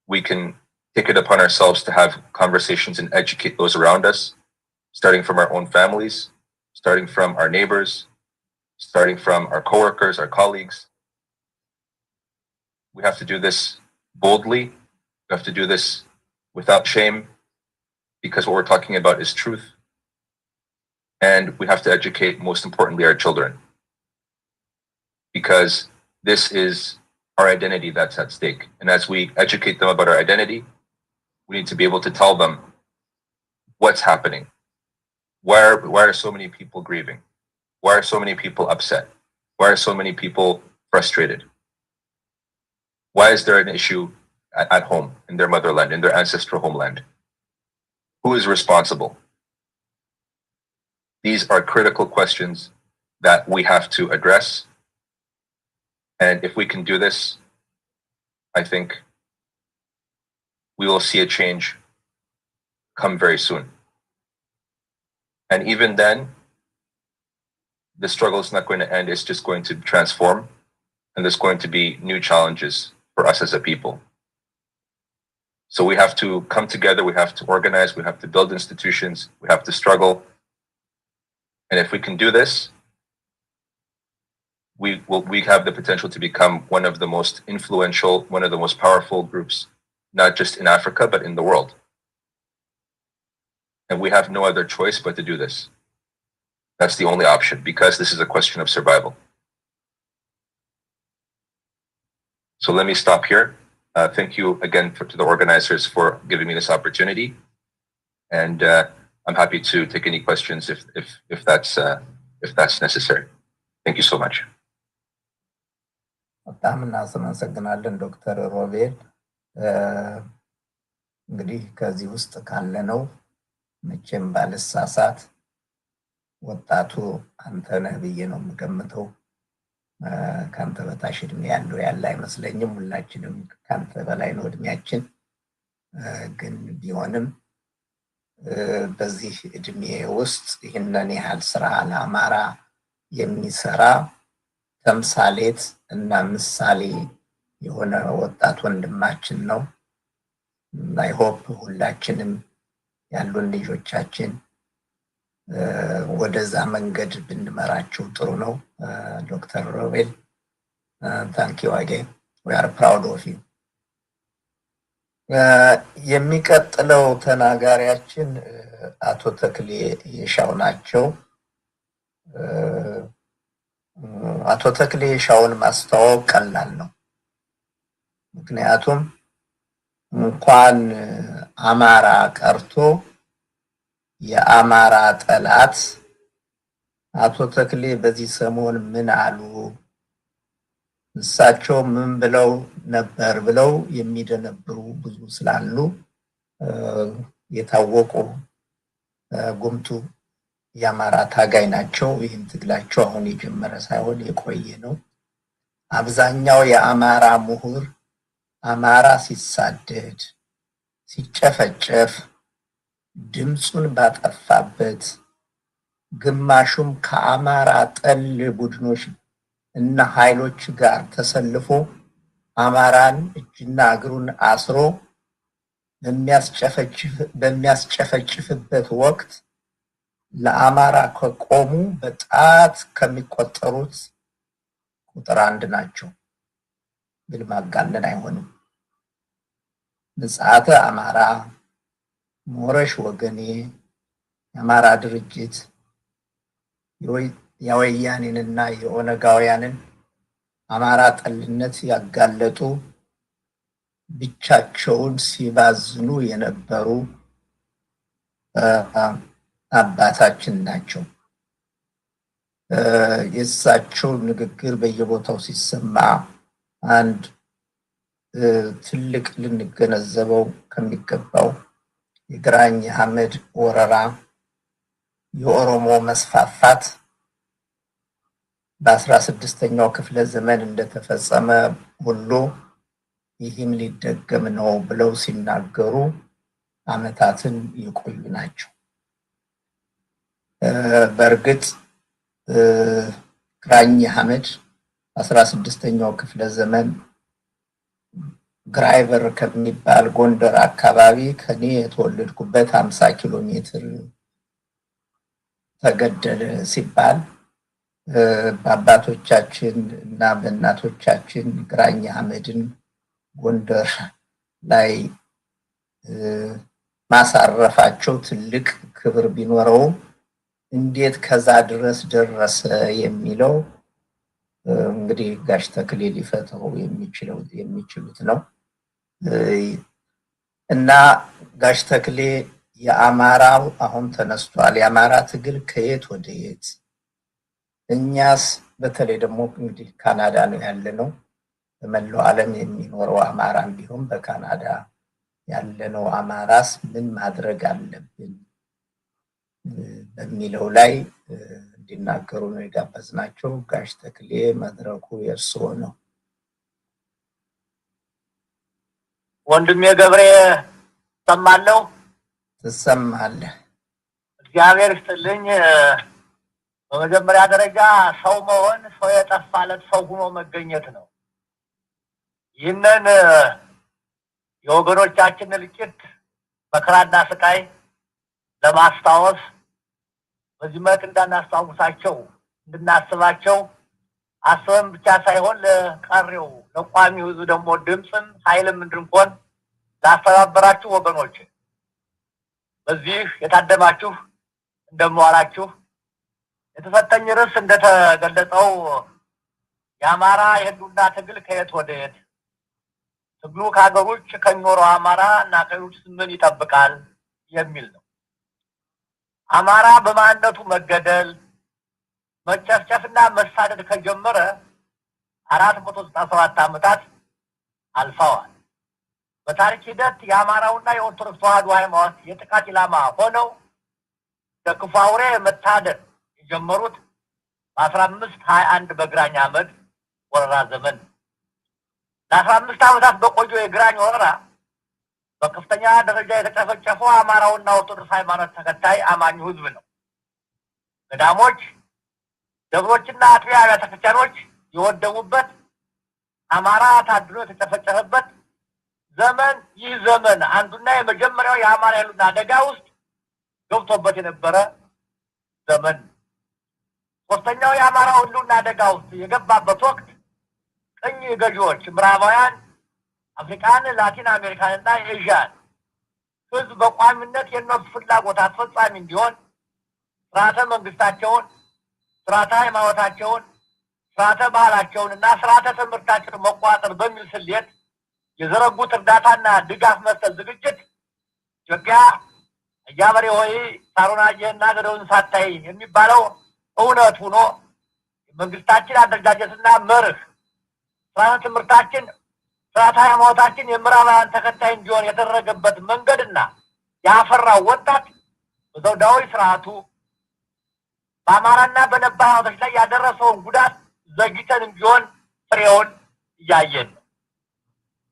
we can take it upon ourselves to have conversations and educate those around us, starting from our own families, starting from our neighbors, starting from our coworkers, our colleagues. We have to do this boldly. We have to do this without shame, because what we're talking about is truth. And we have to educate, most importantly, our children, because this is our identity that's at stake. And as we educate them about our identity, we need to be able to tell them what's happening. Why are so many people grieving? Why are so many people upset? Why are so many people frustrated? Why is there an issue at home, in their motherland, in their ancestral homeland? Who is responsible? These are critical questions that we have to address. And if we can do this, I think we will see a change come very soon. And even then, the struggle is not going to end, it's just going to transform. And there's going to be new challenges for us as a people. So we have to come together, we have to organize, we have to build institutions, we have to struggle. And if we can do this, we have the potential to become one of the most influential, one of the most powerful groups, not just in Africa, but in the world. And we have no other choice but to do this. That's the only option, because this is a question of survival. So let me stop here. Thank you again to the organizers for giving me this opportunity. And I'm happy to take any questions if that's necessary. Thank you so much. በጣም እናመሰግናለን ዶክተር ሮቤል። እንግዲህ ከዚህ ውስጥ ካለነው መቼም ባልሳሳት ወጣቱ አንተ ነህ ብዬ ነው የምገምተው። ካንተ በታች እድሜ ያለ አይመስለኝም። ሁላችንም ካንተ በላይ ነው እድሜያችን። ግን ቢሆንም በዚህ እድሜ ውስጥ ይህንን ያህል ስራ ለአማራ የሚሰራ ተምሳሌት እና ምሳሌ የሆነ ወጣት ወንድማችን ነው። አይ ሆፕ ሁላችንም ያሉን ልጆቻችን ወደዛ መንገድ ብንመራቸው ጥሩ ነው። ዶክተር ሮቤል thank you again. We are proud of you. የሚቀጥለው ተናጋሪያችን አቶ ተክሌ የሻው ናቸው። አቶ ተክሌ የሻውን ማስተዋወቅ ቀላል ነው። ምክንያቱም እንኳን አማራ ቀርቶ የአማራ ጠላት አቶ ተክሌ በዚህ ሰሞን ምን አሉ፣ እሳቸው ምን ብለው ነበር ብለው የሚደነብሩ ብዙ ስላሉ የታወቁ ጉምቱ የአማራ ታጋይ ናቸው። ይህም ትግላቸው አሁን የጀመረ ሳይሆን የቆየ ነው። አብዛኛው የአማራ ምሁር አማራ ሲሳደድ ሲጨፈጨፍ ድምፁን ባጠፋበት፣ ግማሹም ከአማራ ጠል ቡድኖች እና ኃይሎች ጋር ተሰልፎ አማራን እጅና እግሩን አስሮ በሚያስጨፈጭፍበት ወቅት ለአማራ ከቆሙ በጣት ከሚቆጠሩት ቁጥር አንድ ናቸው። ግን ማጋነን አይሆንም። ምጽአተ አማራ፣ ሞረሽ ወገኔ፣ የአማራ ድርጅት የወያኔንና የኦነጋውያንን አማራ ጠልነት ያጋለጡ ብቻቸውን ሲባዝኑ የነበሩ አባታችን ናቸው። የእሳቸው ንግግር በየቦታው ሲሰማ አንድ ትልቅ ልንገነዘበው ከሚገባው የግራኝ አህመድ ወረራ፣ የኦሮሞ መስፋፋት በ16ኛው ክፍለ ዘመን እንደተፈጸመ ሁሉ ይህም ሊደገም ነው ብለው ሲናገሩ ዓመታትን የቆዩ ናቸው። በእርግጥ ግራኝ አህመድ 16ኛው ክፍለ ዘመን ግራይቨር ከሚባል ጎንደር አካባቢ ከኔ የተወለድኩበት 50 ኪሎ ሜትር ተገደለ ሲባል በአባቶቻችን እና በእናቶቻችን ግራኝ አህመድን ጎንደር ላይ ማሳረፋቸው ትልቅ ክብር ቢኖረውም እንዴት ከዛ ድረስ ደረሰ የሚለው እንግዲህ ጋሽ ተክሌ ሊፈተው የሚችሉት ነው። እና ጋሽ ተክሌ የአማራው አሁን ተነስቷል። የአማራ ትግል ከየት ወደ የት? እኛስ በተለይ ደግሞ እንግዲህ ካናዳ ነው ያለነው። በመላው ዓለም የሚኖረው አማራም ቢሆን በካናዳ ያለነው አማራስ ምን ማድረግ አለብን በሚለው ላይ እንዲናገሩ ነው የጋበዝናቸው። ጋሽ ተክሌ መድረኩ የእርስዎ ነው። ወንድሜ ገብሬ ሰማለሁ። ትሰማለህ? እግዚአብሔር ይስጥልኝ። በመጀመሪያ ደረጃ ሰው መሆን ሰው የጠፋለት ሰው ሆኖ መገኘት ነው። ይህንን የወገኖቻችን እልቂት መከራና ስቃይ ለማስታወስ በዚህ መልክ እንዳናስታውሳቸው እንድናስባቸው አስበን ብቻ ሳይሆን ለቀሪው ለቋሚው ሕዝብ ደግሞ ድምፅም ኃይልም እንድንሆን ላስተባበራችሁ ወገኖች በዚህ የታደማችሁ እንደምዋላችሁ። የተሰጠኝ ርዕስ እንደተገለጸው የአማራ የህልውና ትግል ከየት ወደ የት፣ ትግሉ ከሀገር ውጭ ከሚኖረው አማራ እና ከሌሎች ምን ይጠብቃል የሚል ነው። አማራ በማንነቱ መገደል መጨፍጨፍና መሳደድ ከጀመረ 497 ዓመታት አልፈዋል። በታሪክ ሂደት የአማራውና የኦርቶዶክስ ተዋሕዶ ሃይማኖት የጥቃት ኢላማ ሆነው ለክፉ አውሬ መታደን የጀመሩት በ1521 በግራኝ አህመድ ወረራ ዘመን ለ15 ዓመታት በቆየው የግራኝ ወረራ በከፍተኛ ደረጃ የተጨፈጨፈው አማራውና ኦርቶዶክስ ሃይማኖት ተከታይ አማኙ ህዝብ ነው። ገዳሞች፣ ደብሮችና አጥቢያ አብያተ ክርስቲያኖች የወደሙበት፣ አማራ ታድሎ የተጨፈጨፈበት ዘመን ይህ ዘመን አንዱና የመጀመሪያው የአማራ ህልውና አደጋ ውስጥ ገብቶበት የነበረ ዘመን። ሶስተኛው የአማራ ህልውና አደጋ ውስጥ የገባበት ወቅት ቅኝ ገዢዎች ምዕራባውያን አፍሪካን፣ ላቲን አሜሪካንና ኤዥያን ህዝብ በቋሚነት የነሱ ፍላጎት አስፈጻሚ እንዲሆን ስርዓተ መንግስታቸውን፣ ስርዓተ ሃይማኖታቸውን፣ ስርዓተ ባህላቸውን እና ስርዓተ ትምህርታቸውን መቆጣጠር በሚል ስሌት የዘረጉት እርዳታና ድጋፍ መሰል ዝግጅት ኢትዮጵያ እያበሬ ሆይ ሳሩን አየህና ገደውን ሳታይ የሚባለው እውነት ሆኖ የመንግስታችን አደረጃጀትና መርህ ስርዓተ ትምህርታችን፣ ስርዓተ ሃይማኖታችን የምዕራባውያን ተከታይ እንዲሆን የተደረገበት መንገድና ያፈራው ወጣት በዘውዳዊ ስርዓቱ በአማራና በነባር ሃይማኖቶች ላይ ያደረሰውን ጉዳት ዘግይተን ቢሆን ፍሬውን እያየን ነው።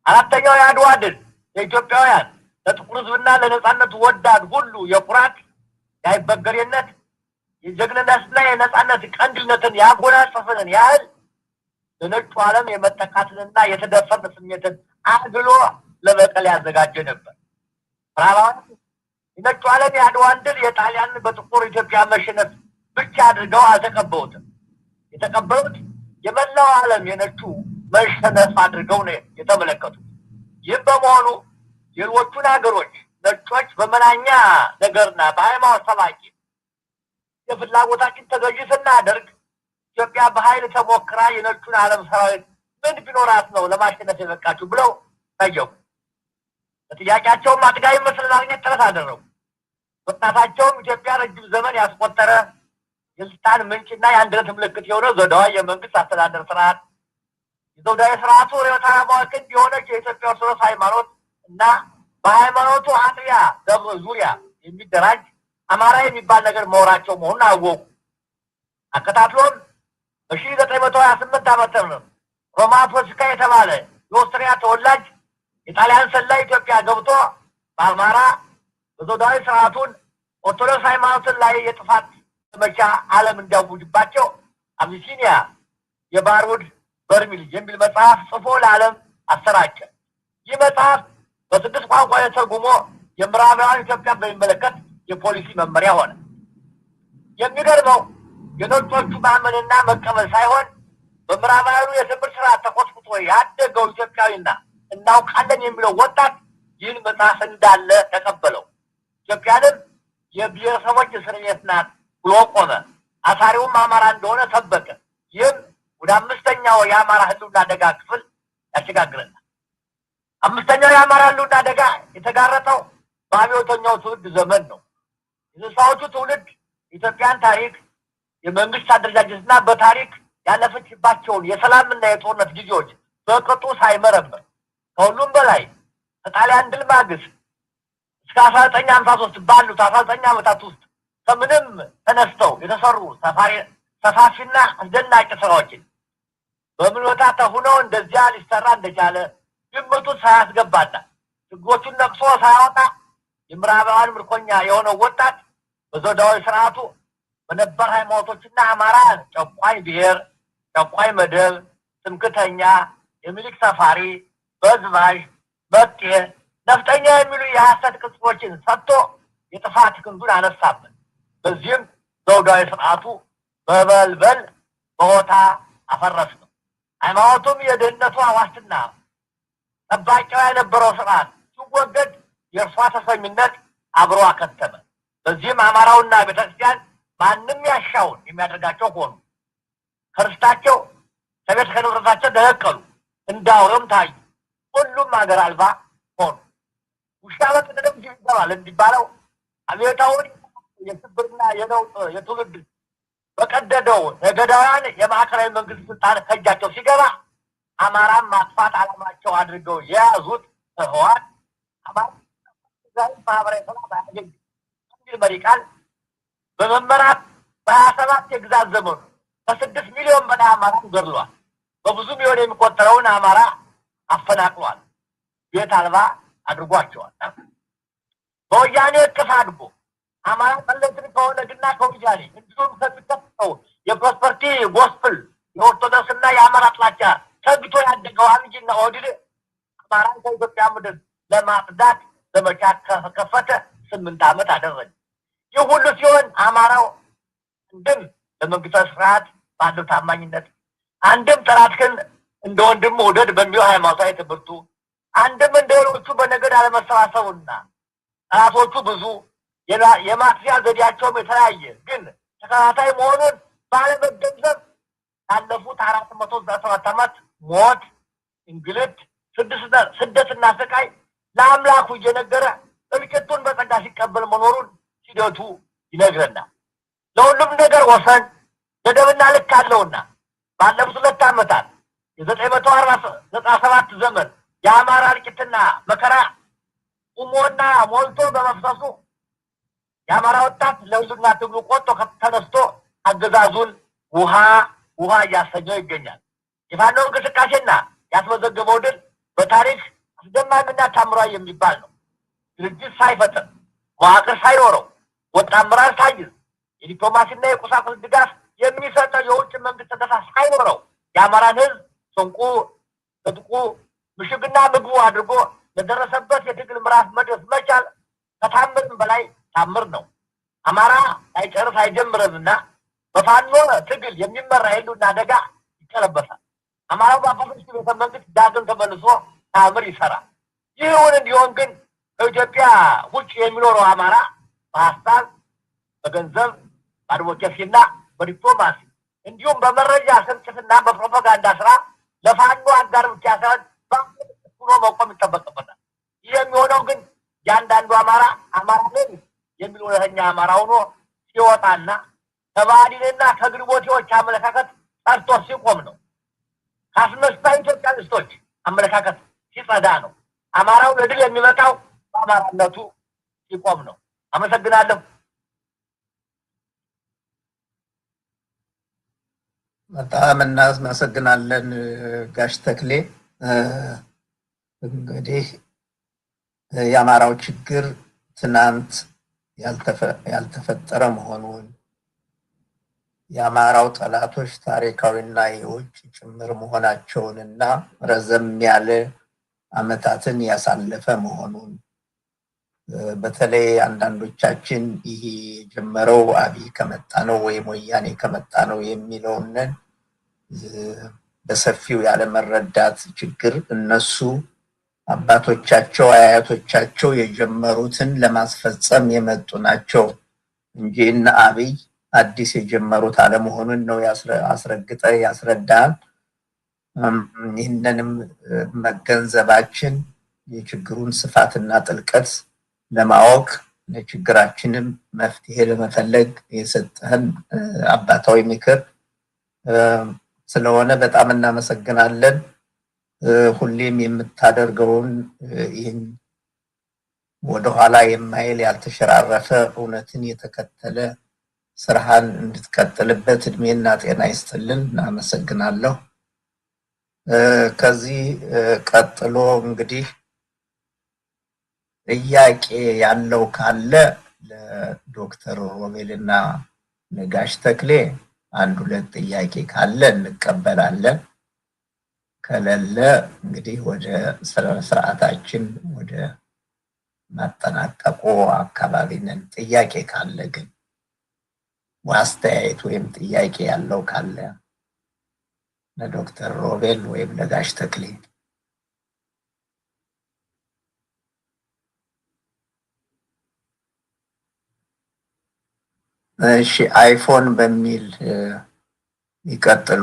አራተኛው የአድዋ ድል ለኢትዮጵያውያን ለጥቁር ህዝብና ለነጻነት ወዳድ ሁሉ የኩራት የአይበገሬነት የጀግንነትና የነጻነት ቀንዲልነትን ያጎናጸፈንን ያህል ለነጩ ዓለም የመጠቃትንና የተደፈርን ስሜትን አግሎ ለበቀል ያዘጋጀ ነበር። ምዕራባውያን የነጩ ዓለም የአድዋን ድል የጣሊያንን በጥቁር ኢትዮጵያ መሸነፍ ብቻ አድርገው አልተቀበሉትም። የተቀበሉት የመላው ዓለም የነጩ መሸነፍ አድርገው ነው የተመለከቱት። ይህም በመሆኑ ሌሎቹን ሀገሮች ነጮች በመናኛ ነገርና በሃይማኖት ሰባኪ የፍላጎታችን ተገዥ ስናደርግ ኢትዮጵያ በኃይል ተሞክራ የነጩን ዓለም ሰራዊት ምን ቢኖራት ነው ለማሸነፍ የበቃችሁ ብለው ጠየቁ። በጥያቄያቸውም አጥጋቢ መልስ ለማግኘት ጥረት አደረጉ። ወጣታቸውም ኢትዮጵያ ረጅም ዘመን ያስቆጠረ የስልጣን ምንጭና የአንድነት ምልክት የሆነ ዘውዳዊ የመንግስት አስተዳደር ስርዓት፣ የዘውዳዊ ስርዓቱ ርዕዮተ ዓለማዊ ክንድ የሆነች የኢትዮጵያ ኦርቶዶክስ ሃይማኖት እና በሃይማኖቱ አጥቢያ ደብረ ዙሪያ የሚደራጅ አማራ የሚባል ነገር መሆናቸው መሆኑን አወቁ። አከታትሎም በ1928 ዓመተ ምህረት ሮማ ፖስካ የተባለ የኦስትሪያ ተወላጅ የጣሊያን ሰላይ ኢትዮጵያ ገብቶ በአማራ በዘውዳዊ ስርዓቱን ኦርቶዶክስ ሃይማኖትን ላይ የጥፋት ዘመቻ ዓለም እንዲያውጅባቸው አቢሲኒያ የባሩድ በርሚል የሚል መጽሐፍ ጽፎ ለዓለም አሰራጨ። ይህ መጽሐፍ በ6 ቋንቋ ተርጉሞ የምዕራባውያን ኢትዮጵያ በሚመለከት የፖሊሲ መመሪያ ሆነ። የሚገርመው የነጮቹ ማመንና መቀበል ሳይሆን በምዕራባውያኑ የትምህርት ስርዓት ተኮትኩቶ ያደገው ኢትዮጵያዊና እናውቃለን የሚለው ወጣት ይህን መጽሐፍ እንዳለ ተቀበለው። ኢትዮጵያንም የብሔረሰቦች እስር ቤት ናት ብሎ ቆመ። አሳሪውም አማራ እንደሆነ ሰበከ። ይህም ወደ 5ኛው የአማራ ህልውና አደጋ ክፍል ያሸጋግረናል። 5ኛው የአማራ ህልውና አደጋ የተጋረጠው በአብዮተኛው ትውልድ ዘመን ነው። የስልሳዎቹ ትውልድ የኢትዮጵያን ታሪክ፣ የመንግስት አደረጃጀትና በታሪክ ያለፈችባቸውን የሰላምና የጦርነት ጊዜዎች በቅጡ ሳይመረምር ከሁሉም በላይ ከጣሊያን ድል ማግስት እስከ 1953 ባሉት 19 ዓመታት ውስጥ ከምንም ተነስተው የተሰሩ ሰፋፊና አስደናቂ ስራዎችን በምን ቦታ ተሁነው እንደዚያ ሊሰራ እንደቻለ ግምቱን ሳያስገባና ችግሮቹን ነቅሶ ሳያወጣ የምዕራባውያን ምርኮኛ የሆነው ወጣት በዘውዳዊ ስርዓቱ በነባር ሃይማኖቶችና አማራ ጨቋኝ ብሔር፣ ጨቋኝ መደብ፣ ትምክተኛ፣ የሚሊክ ሰፋሪ፣ በዝባዥ፣ መጤ፣ ነፍጠኛ የሚሉ የሐሰት ቅጽሎችን ሰጥቶ የጥፋት ክንዱን አነሳበት። በዚህም ዘውዳዊ ስርዓቱ በበልበል በሆታ አፈረስ ነው። ሃይማኖቱም የድህነቷ ዋስትና ጠባቂዋ የነበረው ስርዓት ሲወገድ የእርሷ ተሰሚነት አብሮ አከተመ። በዚህም አማራውና ቤተክርስቲያን ማንም ያሻውን የሚያደርጋቸው ሆኑ። ከርስታቸው ከቤት ከንብረታቸው ተነቀሉ፣ እንዳውሬም ታዩ። ሁሉም ሀገር አልባ ሆኑ። ውሻ በቅድም ይገባል እንዲባለው አብዮታውን የሽብርና የነውጥ የትውልድ በቀደደው የገዳውያን የማዕከላዊ መንግስት ስልጣን ከእጃቸው ሲገባ አማራን ማጥፋት ዓላማቸው አድርገው የያዙት ህወሓት ማህበራዊ ሰላም አያገኝ የሚል መሪ ቃል በመመራት በ27 የግዛት ዘመኑ ከ6 ሚሊዮን በላይ አማራን ገድሏል። በብዙ ሚሊዮን የሚቆጠረውን አማራ አፈናቅሏል። ቤት አልባ አድርጓቸዋል። በወያኔ እቅፍ አድጎ አማራ ጠለትን ከኦነግና ከወያኔ እንዲሁም ከሚከተለው የፕሮስፐርቲ ጎስፕል የኦርቶዶክስና የአማራ ጥላቻ ተግቶ ያደገው አብይና ኦህዴድ አማራን ከኢትዮጵያ ምድር ለማጽዳት ዘመቻ ከከፈተ 8 ዓመት አደረገ። ይህ ሁሉ ሲሆን አማራው አንድም ለመንግስታዊ ስርዓት ባለው ታማኝነት፣ አንድም ጠላትህን እንደ ወንድም ውደድ በሚለው ሃይማኖታዊ ትምህርቱ፣ አንድም እንደሌሎቹ በነገድ አለመሰባሰቡና ጠላቶቹ ብዙ የማጥፊያ ዘዴያቸውም የተለያየ ግን ተከታታይ መሆኑን ባለመገንዘብ ላለፉት 497 ዓመት ሞት፣ እንግልት፣ ስደትና ስቃይ ለአምላኩ እየነገረ እልቂቱን በጸጋ ሲቀበል መኖሩን ሂደቱ ይነግረናል። ለሁሉም ነገር ወሰን ገደብና ልክ አለውና ባለፉት 2 ዓመታት የ947 ዘመን የአማራ እልቂትና መከራ ቁሞና ሞልቶ በመፍሰሱ የአማራ ወጣት ለህልውና ትግሉ ቆርጦ ተነስቶ አገዛዙን ውሃ እያሰኘው ይገኛል። የፋኖ እንቅስቃሴና ያስመዘገበው ድል በታሪክ አስደማሚና ታምራዊ የሚባል ነው። ድርጅት ሳይፈጥር መዋቅር ሳይኖረው ወጥ አመራር ሳይዝ የዲፕሎማሲና የቁሳቁስ ድጋፍ የሚሰጠው የውጭ መንግስት ተደፋ ሳይኖረው የአማራን ህዝብ ስንቁ፣ ትጥቁ፣ ምሽግና ምግቡ አድርጎ ለደረሰበት የትግል ምዕራፍ መድረስ መቻል ከታምርም በላይ ታምር ነው። አማራ ሳይጨርስ አይጀምርምና በፋኖ ትግል የሚመራ የህልውና አደጋ ይቀለበሳል። አማራው በአባቶች ቤተ መንግስት ዳግም ተመልሶ ታምር ይሰራል። ይሁን እንዲሆን ግን ከኢትዮጵያ ውጭ የሚኖረው አማራ በሀሳብ፣ በገንዘብ፣ በአድቮኬሲና በዲፕሎማሲ እንዲሁም በመረጃ ስርጭትና በፕሮፓጋንዳ ስራ ለፋኖ አጋር ብቻ ሳይሆን ሆኖ መቆም ይጠበቅበታል። ይህ የሚሆነው ግን እያንዳንዱ አማራ ነኝ የሚል እውነተኛ አማራ ሆኖ ሲወጣና ከባዕዲንና ከግንቦቴዎች አመለካከት ጸድቶ ሲቆም ነው። ከአስመሳይ ኢትዮጵያኒስቶች አመለካከት ሲጸዳ ነው። አማራው ለድል የሚመጣው በአማራነቱ ሲቆም ነው። አመሰግናለሁ። በጣም እናመሰግናለን ጋሽ ተክሌ። እንግዲህ የአማራው ችግር ትናንት ያልተፈጠረ መሆኑን የአማራው ጠላቶች ታሪካዊና የውጭ ጭምር መሆናቸውንና ረዘም ያለ ዓመታትን ያሳለፈ መሆኑን በተለይ አንዳንዶቻችን ይሄ የጀመረው አብይ ከመጣ ነው ወይም ወያኔ ከመጣ ነው የሚለውን በሰፊው ያለመረዳት ችግር እነሱ አባቶቻቸው አያቶቻቸው የጀመሩትን ለማስፈጸም የመጡ ናቸው እንጂ እነ አብይ አዲስ የጀመሩት አለመሆኑን ነው አስረግጠ ያስረዳል። ይህንንም መገንዘባችን የችግሩን ስፋትና ጥልቀት ለማወቅ ለችግራችንም መፍትሄ ለመፈለግ የሰጠህን አባታዊ ምክር ስለሆነ በጣም እናመሰግናለን። ሁሌም የምታደርገውን ይህን ወደኋላ የማይል ያልተሸራረፈ እውነትን የተከተለ ስራህን እንድትቀጥልበት እድሜና ጤና ይስጥልን። እናመሰግናለሁ። ከዚህ ቀጥሎ እንግዲህ ጥያቄ ያለው ካለ ለዶክተር ሮቤልና ለጋሽ ተክሌ 1-2 ጥያቄ ካለ እንቀበላለን። ከሌለ እንግዲህ ወደ ስርዓታችን ወደ ማጠናቀቁ አካባቢ ነን። ጥያቄ ካለ ግን አስተያየት ወይም ጥያቄ ያለው ካለ ለዶክተር ሮቤል ወይም ለጋሽ ተክሌ። እሺ፣ አይፎን በሚል ይቀጥሉ።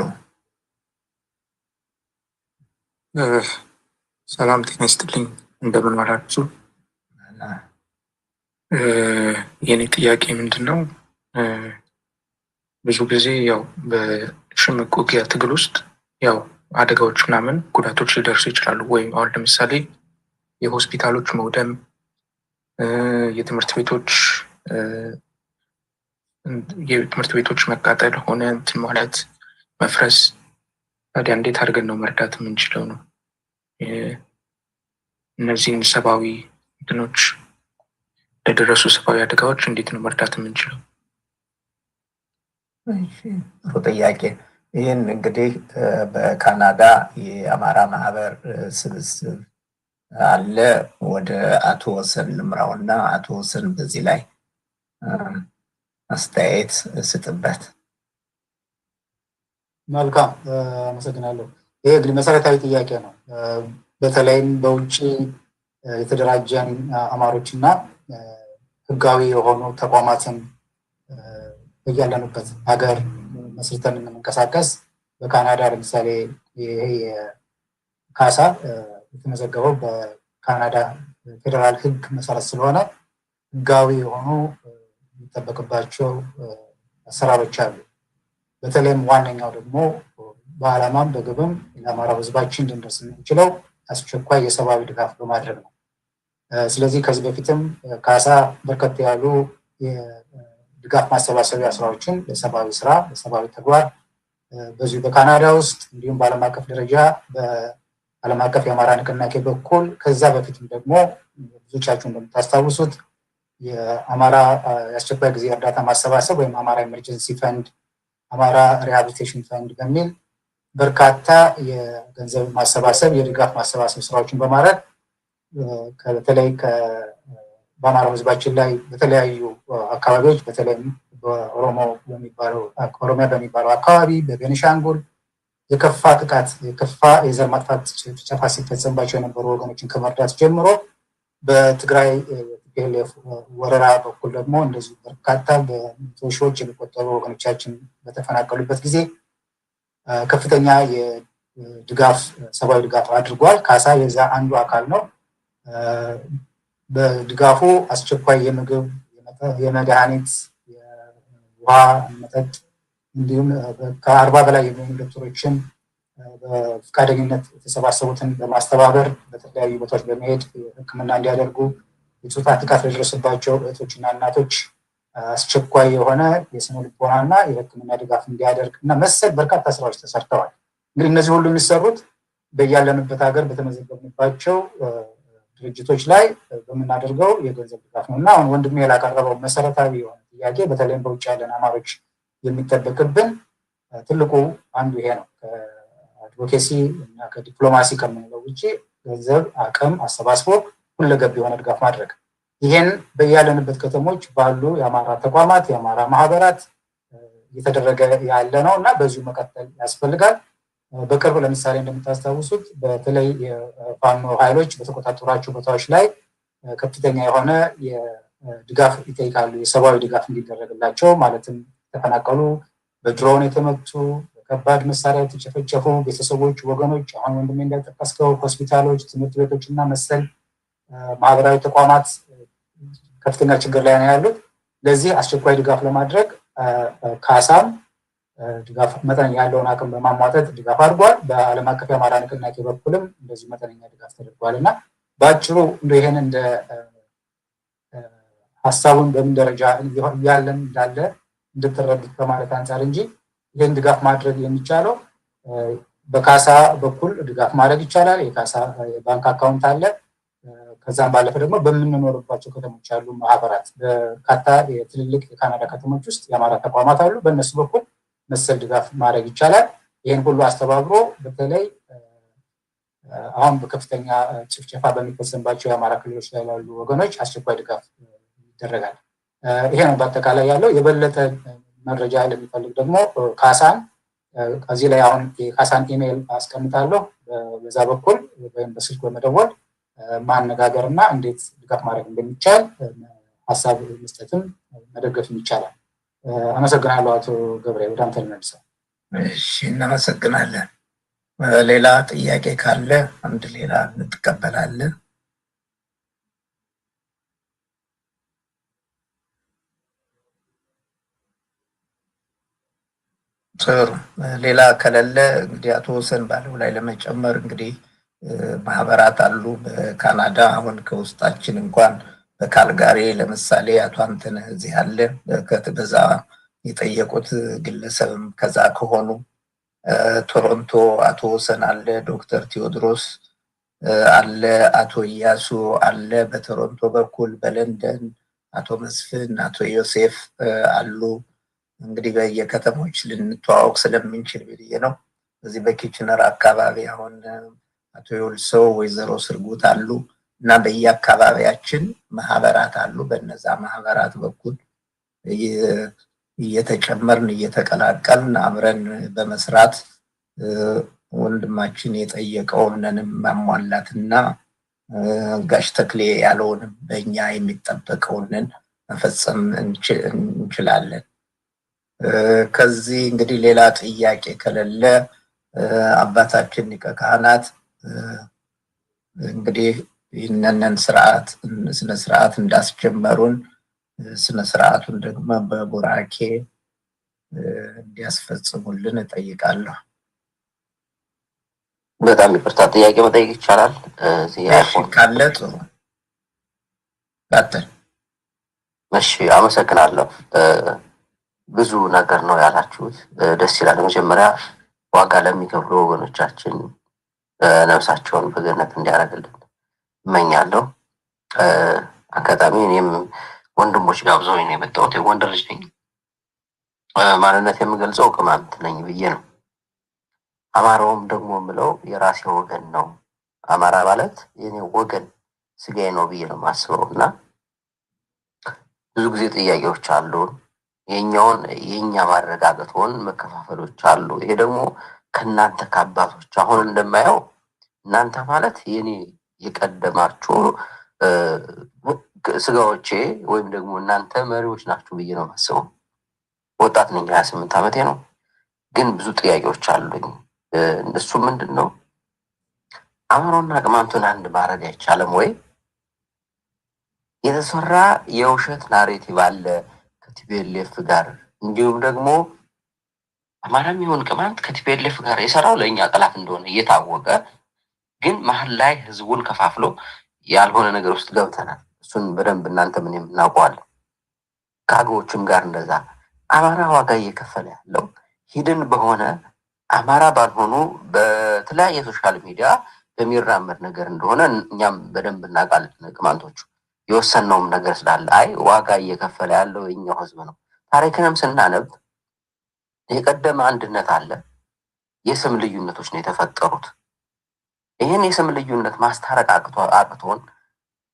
ሰላም ጤና ይስጥልኝ። እንደምን ዋላችሁ? የኔ ጥያቄ ምንድነው? ብዙ ጊዜ ያው በሽምቅ ውጊያ ትግል ውስጥ ያው አደጋዎች ምናምን ጉዳቶች ሊደርሱ ይችላሉ። ወይም አሁን ለምሳሌ የሆስፒታሎች መውደም፣ የትምህርት ቤቶች መቃጠል ሆነ እንትን ማለት መፍረስ። ታዲያ እንዴት አድርገን ነው መርዳት የምንችለው ነው? እነዚህን ሰብአዊ እንትኖች ለደረሱ ሰብአዊ አደጋዎች እንዴት ነው መርዳት የምንችለው? ጥሩ ጥያቄ። ይህን እንግዲህ በካናዳ የአማራ ማህበር ስብስብ አለ። ወደ አቶ ወሰን ልምራውና አቶ ወሰን በዚህ ላይ አስተያየት ስጥበት። መልካም፣ አመሰግናለሁ። ይሄ እንግዲህ መሰረታዊ ጥያቄ ነው። በተለይም በውጭ የተደራጀን አማሮችና ህጋዊ የሆኑ ተቋማትን በያለንበት ሀገር መስርተን የምንቀሳቀስ በካናዳ ለምሳሌ ይሄ ካሳ የተመዘገበው በካናዳ ፌዴራል ህግ መሰረት ስለሆነ ህጋዊ የሆኑ የሚጠበቅባቸው አሰራሮች አሉ። በተለይም ዋነኛው ደግሞ በዓላማም በግብም ለአማራው ህዝባችን ልንደርስ የምንችለው አስቸኳይ የሰብአዊ ድጋፍ በማድረግ ነው። ስለዚህ ከዚህ በፊትም ካሳ በርከት ያሉ የድጋፍ ማሰባሰቢያ ስራዎችን ለሰብአዊ ስራ ለሰብአዊ ተግባር በዚሁ በካናዳ ውስጥ እንዲሁም በዓለም አቀፍ ደረጃ በዓለም አቀፍ የአማራ ንቅናቄ በኩል ከዛ በፊትም ደግሞ ብዙዎቻችሁ እንደምታስታውሱት የአማራ የአስቸኳይ ጊዜ እርዳታ ማሰባሰብ ወይም አማራ ኤመርጀንሲ ፈንድ፣ አማራ ሪሃቢሊቴሽን ፈንድ በሚል በርካታ የገንዘብ ማሰባሰብ የድጋፍ ማሰባሰብ ስራዎችን በማድረግ በተለይ በአማራ ህዝባችን ላይ በተለያዩ አካባቢዎች በተለይም ኦሮሚያ በሚባለው አካባቢ በቤኒሻንጉል የከፋ ጥቃት የከፋ የዘር ማጥፋት ጭፍጨፋ ሲፈጸምባቸው የነበሩ ወገኖችን ከመርዳት ጀምሮ በትግራይ ቲፒኤልኤፍ ወረራ በኩል ደግሞ እንደዚሁ በርካታ በመቶ ሺዎች የሚቆጠሩ ወገኖቻችን በተፈናቀሉበት ጊዜ ከፍተኛ የድጋፍ ሰብአዊ ድጋፍ አድርጓል። ካሳ የዛ አንዱ አካል ነው። በድጋፉ አስቸኳይ የምግብ የመድኃኒት የውሃ መጠጥ እንዲሁም ከ40 በላይ የሚሆኑ ዶክተሮችን በፈቃደኝነት የተሰባሰቡትን በማስተባበር በተለያዩ ቦታዎች በመሄድ ሕክምና እንዲያደርጉ የጾታ ጥቃት ለደረሰባቸው እህቶችና እናቶች አስቸኳይ የሆነ የስነ ልቦናና የሕክምና ድጋፍ እንዲያደርግ እና መሰል በርካታ ስራዎች ተሰርተዋል። እንግዲህ እነዚህ ሁሉ የሚሰሩት በያለንበት ሀገር በተመዘገብንባቸው ድርጅቶች ላይ በምናደርገው የገንዘብ ድጋፍ ነው እና አሁን ወንድሜ ያላቀረበው መሰረታዊ የሆነ ጥያቄ በተለይም በውጭ ያለን አማሮች የሚጠበቅብን ትልቁ አንዱ ይሄ ነው። ከአድቮኬሲ እና ከዲፕሎማሲ ከምንለው ውጭ ገንዘብ አቅም አሰባስቦ ሁለገብ የሆነ ድጋፍ ማድረግ ይሄን በያለንበት ከተሞች ባሉ የአማራ ተቋማት የአማራ ማህበራት እየተደረገ ያለ ነው እና በዚሁ መቀጠል ያስፈልጋል። በቅርብ ለምሳሌ እንደምታስታውሱት በተለይ የፋኖ ኃይሎች በተቆጣጠሯቸው ቦታዎች ላይ ከፍተኛ የሆነ ድጋፍ ይጠይቃሉ። የሰብአዊ ድጋፍ እንዲደረግላቸው ማለትም ተፈናቀሉ፣ በድሮን የተመቱ፣ በከባድ መሳሪያ የተጨፈጨፉ ቤተሰቦች፣ ወገኖች አሁን ወንድሜ እንደጠቀስከው ሆስፒታሎች፣ ትምህርት ቤቶች እና መሰል ማህበራዊ ተቋማት ከፍተኛ ችግር ላይ ነው ያሉት። ለዚህ አስቸኳይ ድጋፍ ለማድረግ ካሳም ድጋፍ መጠን ያለውን አቅም በማሟጠጥ ድጋፍ አድርጓል። በዓለም አቀፍ የአማራ ንቅናቄ በኩልም እንደዚህ መጠነኛ ድጋፍ ተደርጓል እና በአጭሩ ይሄን እንደ ሀሳቡን በምን ደረጃ ያለን እንዳለ እንድትረዱት ከማለት አንጻር እንጂ ይህን ድጋፍ ማድረግ የሚቻለው በካሳ በኩል ድጋፍ ማድረግ ይቻላል። የካሳ ባንክ አካውንት አለ። ከዛም ባለፈ ደግሞ በምንኖርባቸው ከተሞች ያሉ ማህበራት በርካታ የትልልቅ የካናዳ ከተሞች ውስጥ የአማራ ተቋማት አሉ። በእነሱ በኩል መሰል ድጋፍ ማድረግ ይቻላል። ይህን ሁሉ አስተባብሮ በተለይ አሁን በከፍተኛ ጭፍጨፋ በሚፈጸምባቸው የአማራ ክልሎች ላይ ላሉ ወገኖች አስቸኳይ ድጋፍ ይደረጋል። ይሄ ነው በአጠቃላይ ያለው። የበለጠ መረጃ ለሚፈልግ ደግሞ ካሳን ከዚህ ላይ አሁን የካሳን ኢሜይል አስቀምጣለሁ። በዛ በኩል ወይም በስልክ በመደወል ማነጋገር እና እንዴት ድጋፍ ማድረግ እንደሚቻል ሀሳብ መስጠትም መደገፍም ይቻላል። አመሰግናለሁ አቶ ገብሬ። ወደ አንተ ልመልሰው። እሺ፣ እናመሰግናለን። ሌላ ጥያቄ ካለ አንድ ሌላ እንቀበላለን። ጥሩ፣ ሌላ ከሌለ እንግዲህ አቶ ወሰን ባለው ላይ ለመጨመር እንግዲህ ማህበራት አሉ በካናዳ። አሁን ከውስጣችን እንኳን በካልጋሪ ለምሳሌ አቶ አንተነህ እዚህ አለ። በዛ የጠየቁት ግለሰብም ከዛ ከሆኑ ቶሮንቶ አቶ ወሰን አለ፣ ዶክተር ቴዎድሮስ አለ፣ አቶ ኢያሱ አለ በቶሮንቶ በኩል፣ በለንደን አቶ መስፍን፣ አቶ ዮሴፍ አሉ። እንግዲህ በየከተሞች ልንተዋወቅ ስለምንችል ብዬ ነው። በዚህ በኪችነር አካባቢ አሁን አቶ ዮልሰው ወይዘሮ ስርጉት አሉ እና በየአካባቢያችን ማህበራት አሉ። በነዛ ማህበራት በኩል እየተጨመርን እየተቀላቀልን አብረን በመስራት ወንድማችን የጠየቀውንንም ማሟላትና ጋሽ ተክሌ ያለውንም በእኛ የሚጠበቀውንን መፈጸም እንችላለን። ከዚህ እንግዲህ ሌላ ጥያቄ ከሌለ አባታችን ሊቀ ካህናት እንግዲህ ይህንን ስነ ስርዓት እንዳስጀመሩን ስነ ስርዓቱን ደግሞ በቡራኬ እንዲያስፈጽሙልን እጠይቃለሁ። በጣም ይቅርታ፣ ጥያቄ መጠየቅ ይቻላል? ካለ ጥሩ ቀጥል። እሺ፣ አመሰግናለሁ። ብዙ ነገር ነው ያላችሁት፣ ደስ ይላል። መጀመሪያ ዋጋ ለሚከፍሉ ወገኖቻችን ነፍሳቸውን በገነት እንዲያደርግልን እመኛለሁ። አጋጣሚ እኔም ወንድሞች ጋብዘውኝ ነው የመጣሁት። የጎንደር ልጅ ነኝ። ማንነት የምገልጸው ቅማንት ነኝ ብዬ ነው። አማራውም ደግሞ የምለው የራሴ ወገን ነው። አማራ ማለት የኔ ወገን ስጋዬ ነው ብዬ ነው የማስበው እና ብዙ ጊዜ ጥያቄዎች አሉ። የኛ ማረጋገጥን መከፋፈሎች አሉ። ይሄ ደግሞ ከእናንተ ከአባቶች አሁን እንደማየው እናንተ ማለት የኔ የቀደማችሁ ስጋዎቼ ወይም ደግሞ እናንተ መሪዎች ናችሁ ብዬ ነው የማስበው። ወጣት ነኝ፣ 28 ዓመቴ ነው። ግን ብዙ ጥያቄዎች አሉኝ። እሱ ምንድን ነው አማራውና ቅማንቱን አንድ ማድረግ አይቻልም ወይ? የተሰራ የውሸት ናሬቲቭ አለ ከቲፒኤልኤፍ ጋር። እንዲሁም ደግሞ አማራም ይሁን ቅማንት ከቲፒኤልኤፍ ጋር የሰራው ለእኛ ጠላት እንደሆነ እየታወቀ ግን መሀል ላይ ህዝቡን ከፋፍሎ ያልሆነ ነገር ውስጥ ገብተናል። እሱን በደንብ እናንተ ምን የምናውቀዋለን። ከአገዎችም ጋር እንደዛ አማራ ዋጋ እየከፈለ ያለው ሂድን በሆነ አማራ ባልሆኑ በተለያየ ሶሻል ሚዲያ በሚራመድ ነገር እንደሆነ እኛም በደንብ እናውቃለን። ቅማንቶቹ የወሰነውም ነገር ስላለ አይ ዋጋ እየከፈለ ያለው የኛው ህዝብ ነው። ታሪክንም ስናነብ የቀደመ አንድነት አለ። የስም ልዩነቶች ነው የተፈጠሩት። ይህን የስም ልዩነት ማስታረቅ አቅቶን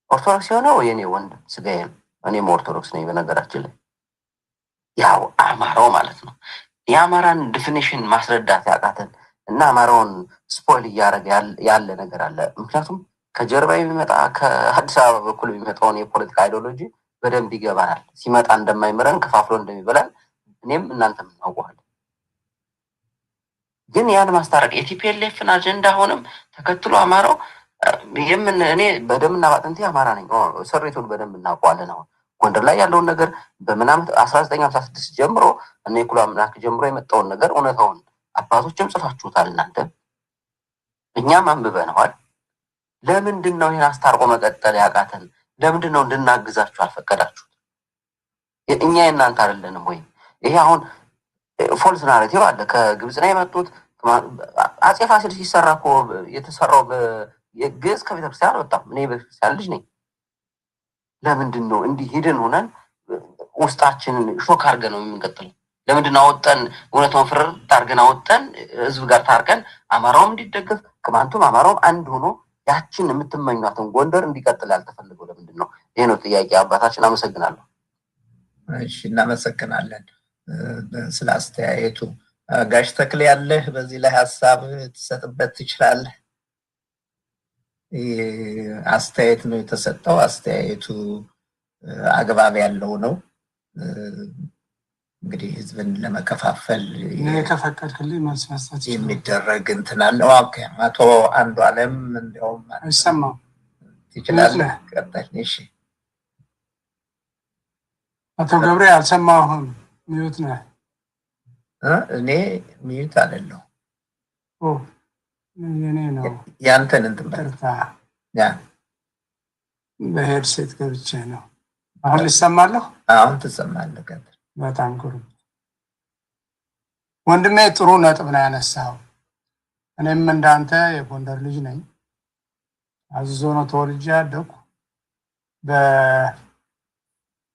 ኦርቶዶክስ የሆነው የኔ ወንድም ስጋዬ ነው። እኔም ኦርቶዶክስ ነኝ በነገራችን ላይ ያው አማራው ማለት ነው። የአማራን ዲፊኒሽን ማስረዳት ያቃተን እና አማራውን ስፖይል እያደረገ ያለ ነገር አለ። ምክንያቱም ከጀርባ የሚመጣ ከአዲስ አበባ በኩል የሚመጣውን የፖለቲካ አይዲዮሎጂ በደንብ ይገባናል። ሲመጣ እንደማይምረን ከፋፍሎ እንደሚበላን እኔም እናንተም እናውቀዋለን። ግን ያን ማስታረቅ የቲፒኤልኤፍን አጀንዳ አሁንም ተከትሎ አማራው እኔ በደምና ባጥንቴ አማራ ነኝ። ስሪቱን በደንብ እናውቀዋለን። አሁን ጎንደር ላይ ያለውን ነገር በምናምን 1956 ጀምሮ እነ ይኩኖ አምላክ ጀምሮ የመጣውን ነገር እውነታውን አባቶችም ጽፋችሁታል፣ እናንተ እኛም አንብበነዋል። ለምንድን ነው ይህን አስታርቆ መቀጠል ያቃተን? ለምንድን ነው እንድናግዛችሁ አልፈቀዳችሁት? እኛ የእናንተ አይደለንም ወይ? ይሄ አሁን ፎልስ ናሬቲቭ አለ። ከግብፅ ነው የመጡት። አፄ ፋሲል ሲሰራ እኮ የተሰራው ግዕዝ ከቤተክርስቲያን አልወጣም። እኔ ቤተክርስቲያን ልጅ ነኝ። ለምንድን ነው እንዲህ ሂድን ሆነን ውስጣችንን ሾክ አድርገን ነው የምንቀጥለው? ለምንድን ነው አወጠን እውነታውን ፍርድ አድርገን አወጠን ህዝብ ጋር ታርቀን አማራውም እንዲደገፍ ቅማንቱም አማራውም አንድ ሆኖ ያችን የምትመኟትን ጎንደር እንዲቀጥል ያልተፈለገው ለምንድን ነው? ይሄ ነው ጥያቄ አባታችን። አመሰግናለሁ። እሺ፣ እናመሰግናለን ስለ አስተያየቱ። ጋሽ ተክሌ ያለህ በዚህ ላይ ሀሳብ ትሰጥበት ትችላለህ? አስተያየት ነው የተሰጠው። አስተያየቱ አግባብ ያለው ነው። እንግዲህ ህዝብን ለመከፋፈል ከፈቀድክልኝ መልስ መስጠት የሚደረግ እንትን አለ። ኦኬ፣ አቶ አንዱ አለም እንደውም አይሰማም ትችላለህ? ቀጥል። እሺ፣ አቶ ገብሬ አልሰማሁም። ሚዩት ነህ? እኔ ሚዩት አይደለሁ። የኔ ነው ያንተን እንትን ያ በሄድሴት ገብቼ ነው። አሁን ይሰማለሁ? አሁን ትሰማለህ። ቀጥል። በጣም ጥሩ ወንድሜ፣ ጥሩ ነጥብ ነው ያነሳው። እኔም እንዳንተ የጎንደር ልጅ ነኝ። አዘዞ ነው ተወልጄ ያደኩ።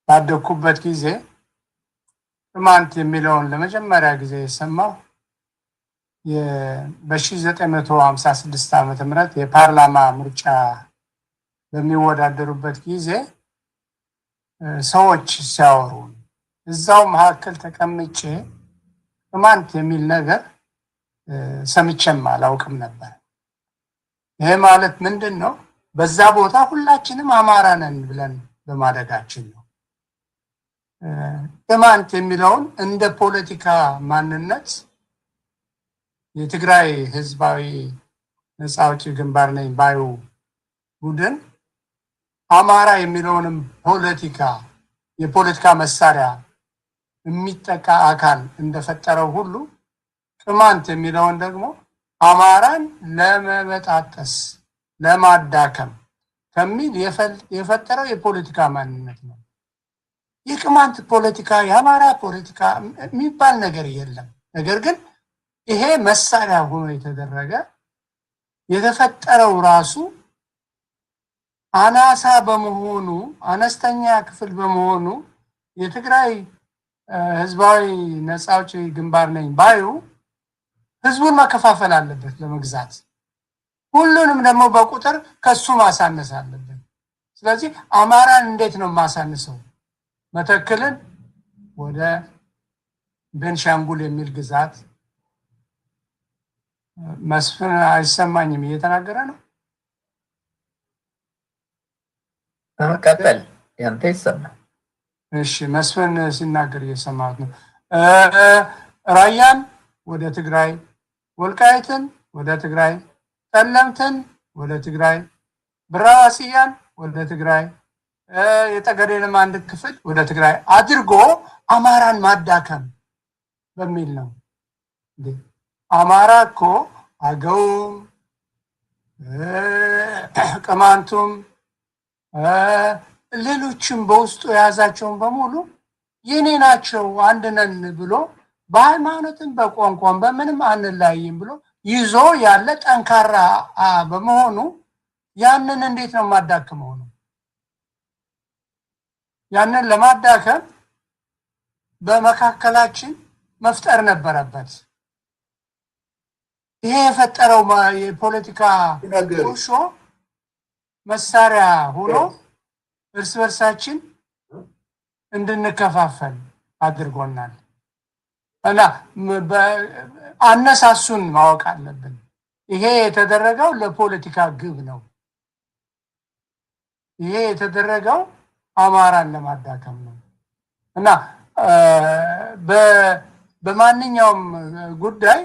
ባደኩበት ጊዜ ቅማንት የሚለውን ለመጀመሪያ ጊዜ የሰማው በ1956 ዓመተ ምህረት የፓርላማ ምርጫ በሚወዳደሩበት ጊዜ ሰዎች ሲያወሩ እዛው መካከል ተቀምጬ ቅማንት የሚል ነገር ሰምቼም አላውቅም ነበር። ይሄ ማለት ምንድን ነው? በዛ ቦታ ሁላችንም አማራ ነን ብለን በማደጋችን ነው። ቅማንት የሚለውን እንደ ፖለቲካ ማንነት የትግራይ ህዝባዊ ነፃ አውጪ ግንባር ነኝ ባዩ ቡድን አማራ የሚለውንም የፖለቲካ መሳሪያ የሚጠቃ አካል እንደፈጠረው ሁሉ ቅማንት የሚለውን ደግሞ አማራን ለመበጣጠስ ለማዳከም ከሚል የፈጠረው የፖለቲካ ማንነት ነው። የቅማንት ፖለቲካ የአማራ ፖለቲካ የሚባል ነገር የለም። ነገር ግን ይሄ መሳሪያ ሆኖ የተፈጠረው ራሱ አናሳ በመሆኑ አነስተኛ ክፍል በመሆኑ የትግራይ ህዝባዊ ነፃ አውጪ ግንባር ነኝ ባዩ ህዝቡን መከፋፈል አለበት ለመግዛት፣ ሁሉንም ደግሞ በቁጥር ከሱ ማሳነስ አለበት። ስለዚህ አማራን እንዴት ነው ማሳነሰው? መተክልን ወደ ቤንሻንጉል የሚል ግዛት መስፍን አይሰማኝም እየተናገረ ነው። ቀጥል፣ ያንተ ይሰማል። እሺ፣ መስፍን ሲናገር እየሰማሁት ነው። ራያን ወደ ትግራይ፣ ወልቃይትን ወደ ትግራይ፣ ጠለምትን ወደ ትግራይ፣ ብራዋስያን ወደ ትግራይ፣ የጠገዴንም አንድ ክፍል ወደ ትግራይ አድርጎ አማራን ማዳከም በሚል ነው። አማራ እኮ አገውም ቅማንቱም ሌሎችም በውስጡ የያዛቸውን በሙሉ የኔ ናቸው አንድ ነን ብሎ በሃይማኖትም በቋንቋም በምንም አንለያይም ብሎ ይዞ ያለ ጠንካራ በመሆኑ ያንን እንዴት ነው ማዳከመው ነው? ያንን ለማዳከም በመካከላችን መፍጠር ነበረበት። ይሄ የፈጠረው የፖለቲካ ቁርሾ መሳሪያ ሆኖ እርስ በርሳችን እንድንከፋፈል አድርጎናል። እና አነሳሱን ማወቅ አለብን። ይሄ የተደረገው ለፖለቲካ ግብ ነው። ይሄ የተደረገው አማራን ለማዳከም ነው። እና በማንኛውም ጉዳይ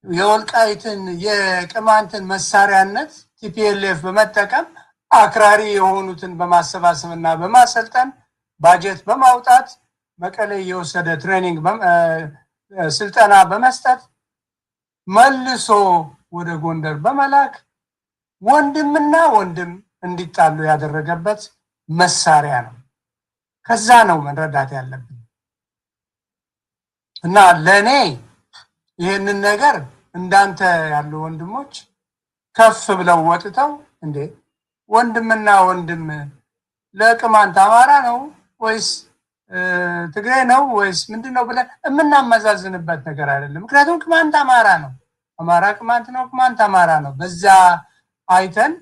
የወልቃይትን የቅማንትን መሳሪያነት ቲፒኤልኤፍ በመጠቀም አክራሪ የሆኑትን በማሰባሰብ እና በማሰልጠን ባጀት በማውጣት መቀሌ የወሰደ ትሬኒንግ ስልጠና በመስጠት መልሶ ወደ ጎንደር በመላክ ወንድምና ወንድም እንዲጣሉ ያደረገበት መሳሪያ ነው። ከዛ ነው መረዳት ያለብን። እና ለኔ ይህንን ነገር እንዳንተ ያሉ ወንድሞች ከፍ ብለው ወጥተው እንዴ ወንድምና ወንድም ለቅማንት አማራ ነው ወይስ ትግሬ ነው ወይስ ምንድነው ብለን የምናመዛዝንበት ነገር አይደለም። ምክንያቱም ቅማንት አማራ ነው፣ አማራ ቅማንት ነው፣ ቅማንት አማራ ነው። በዛ አይተን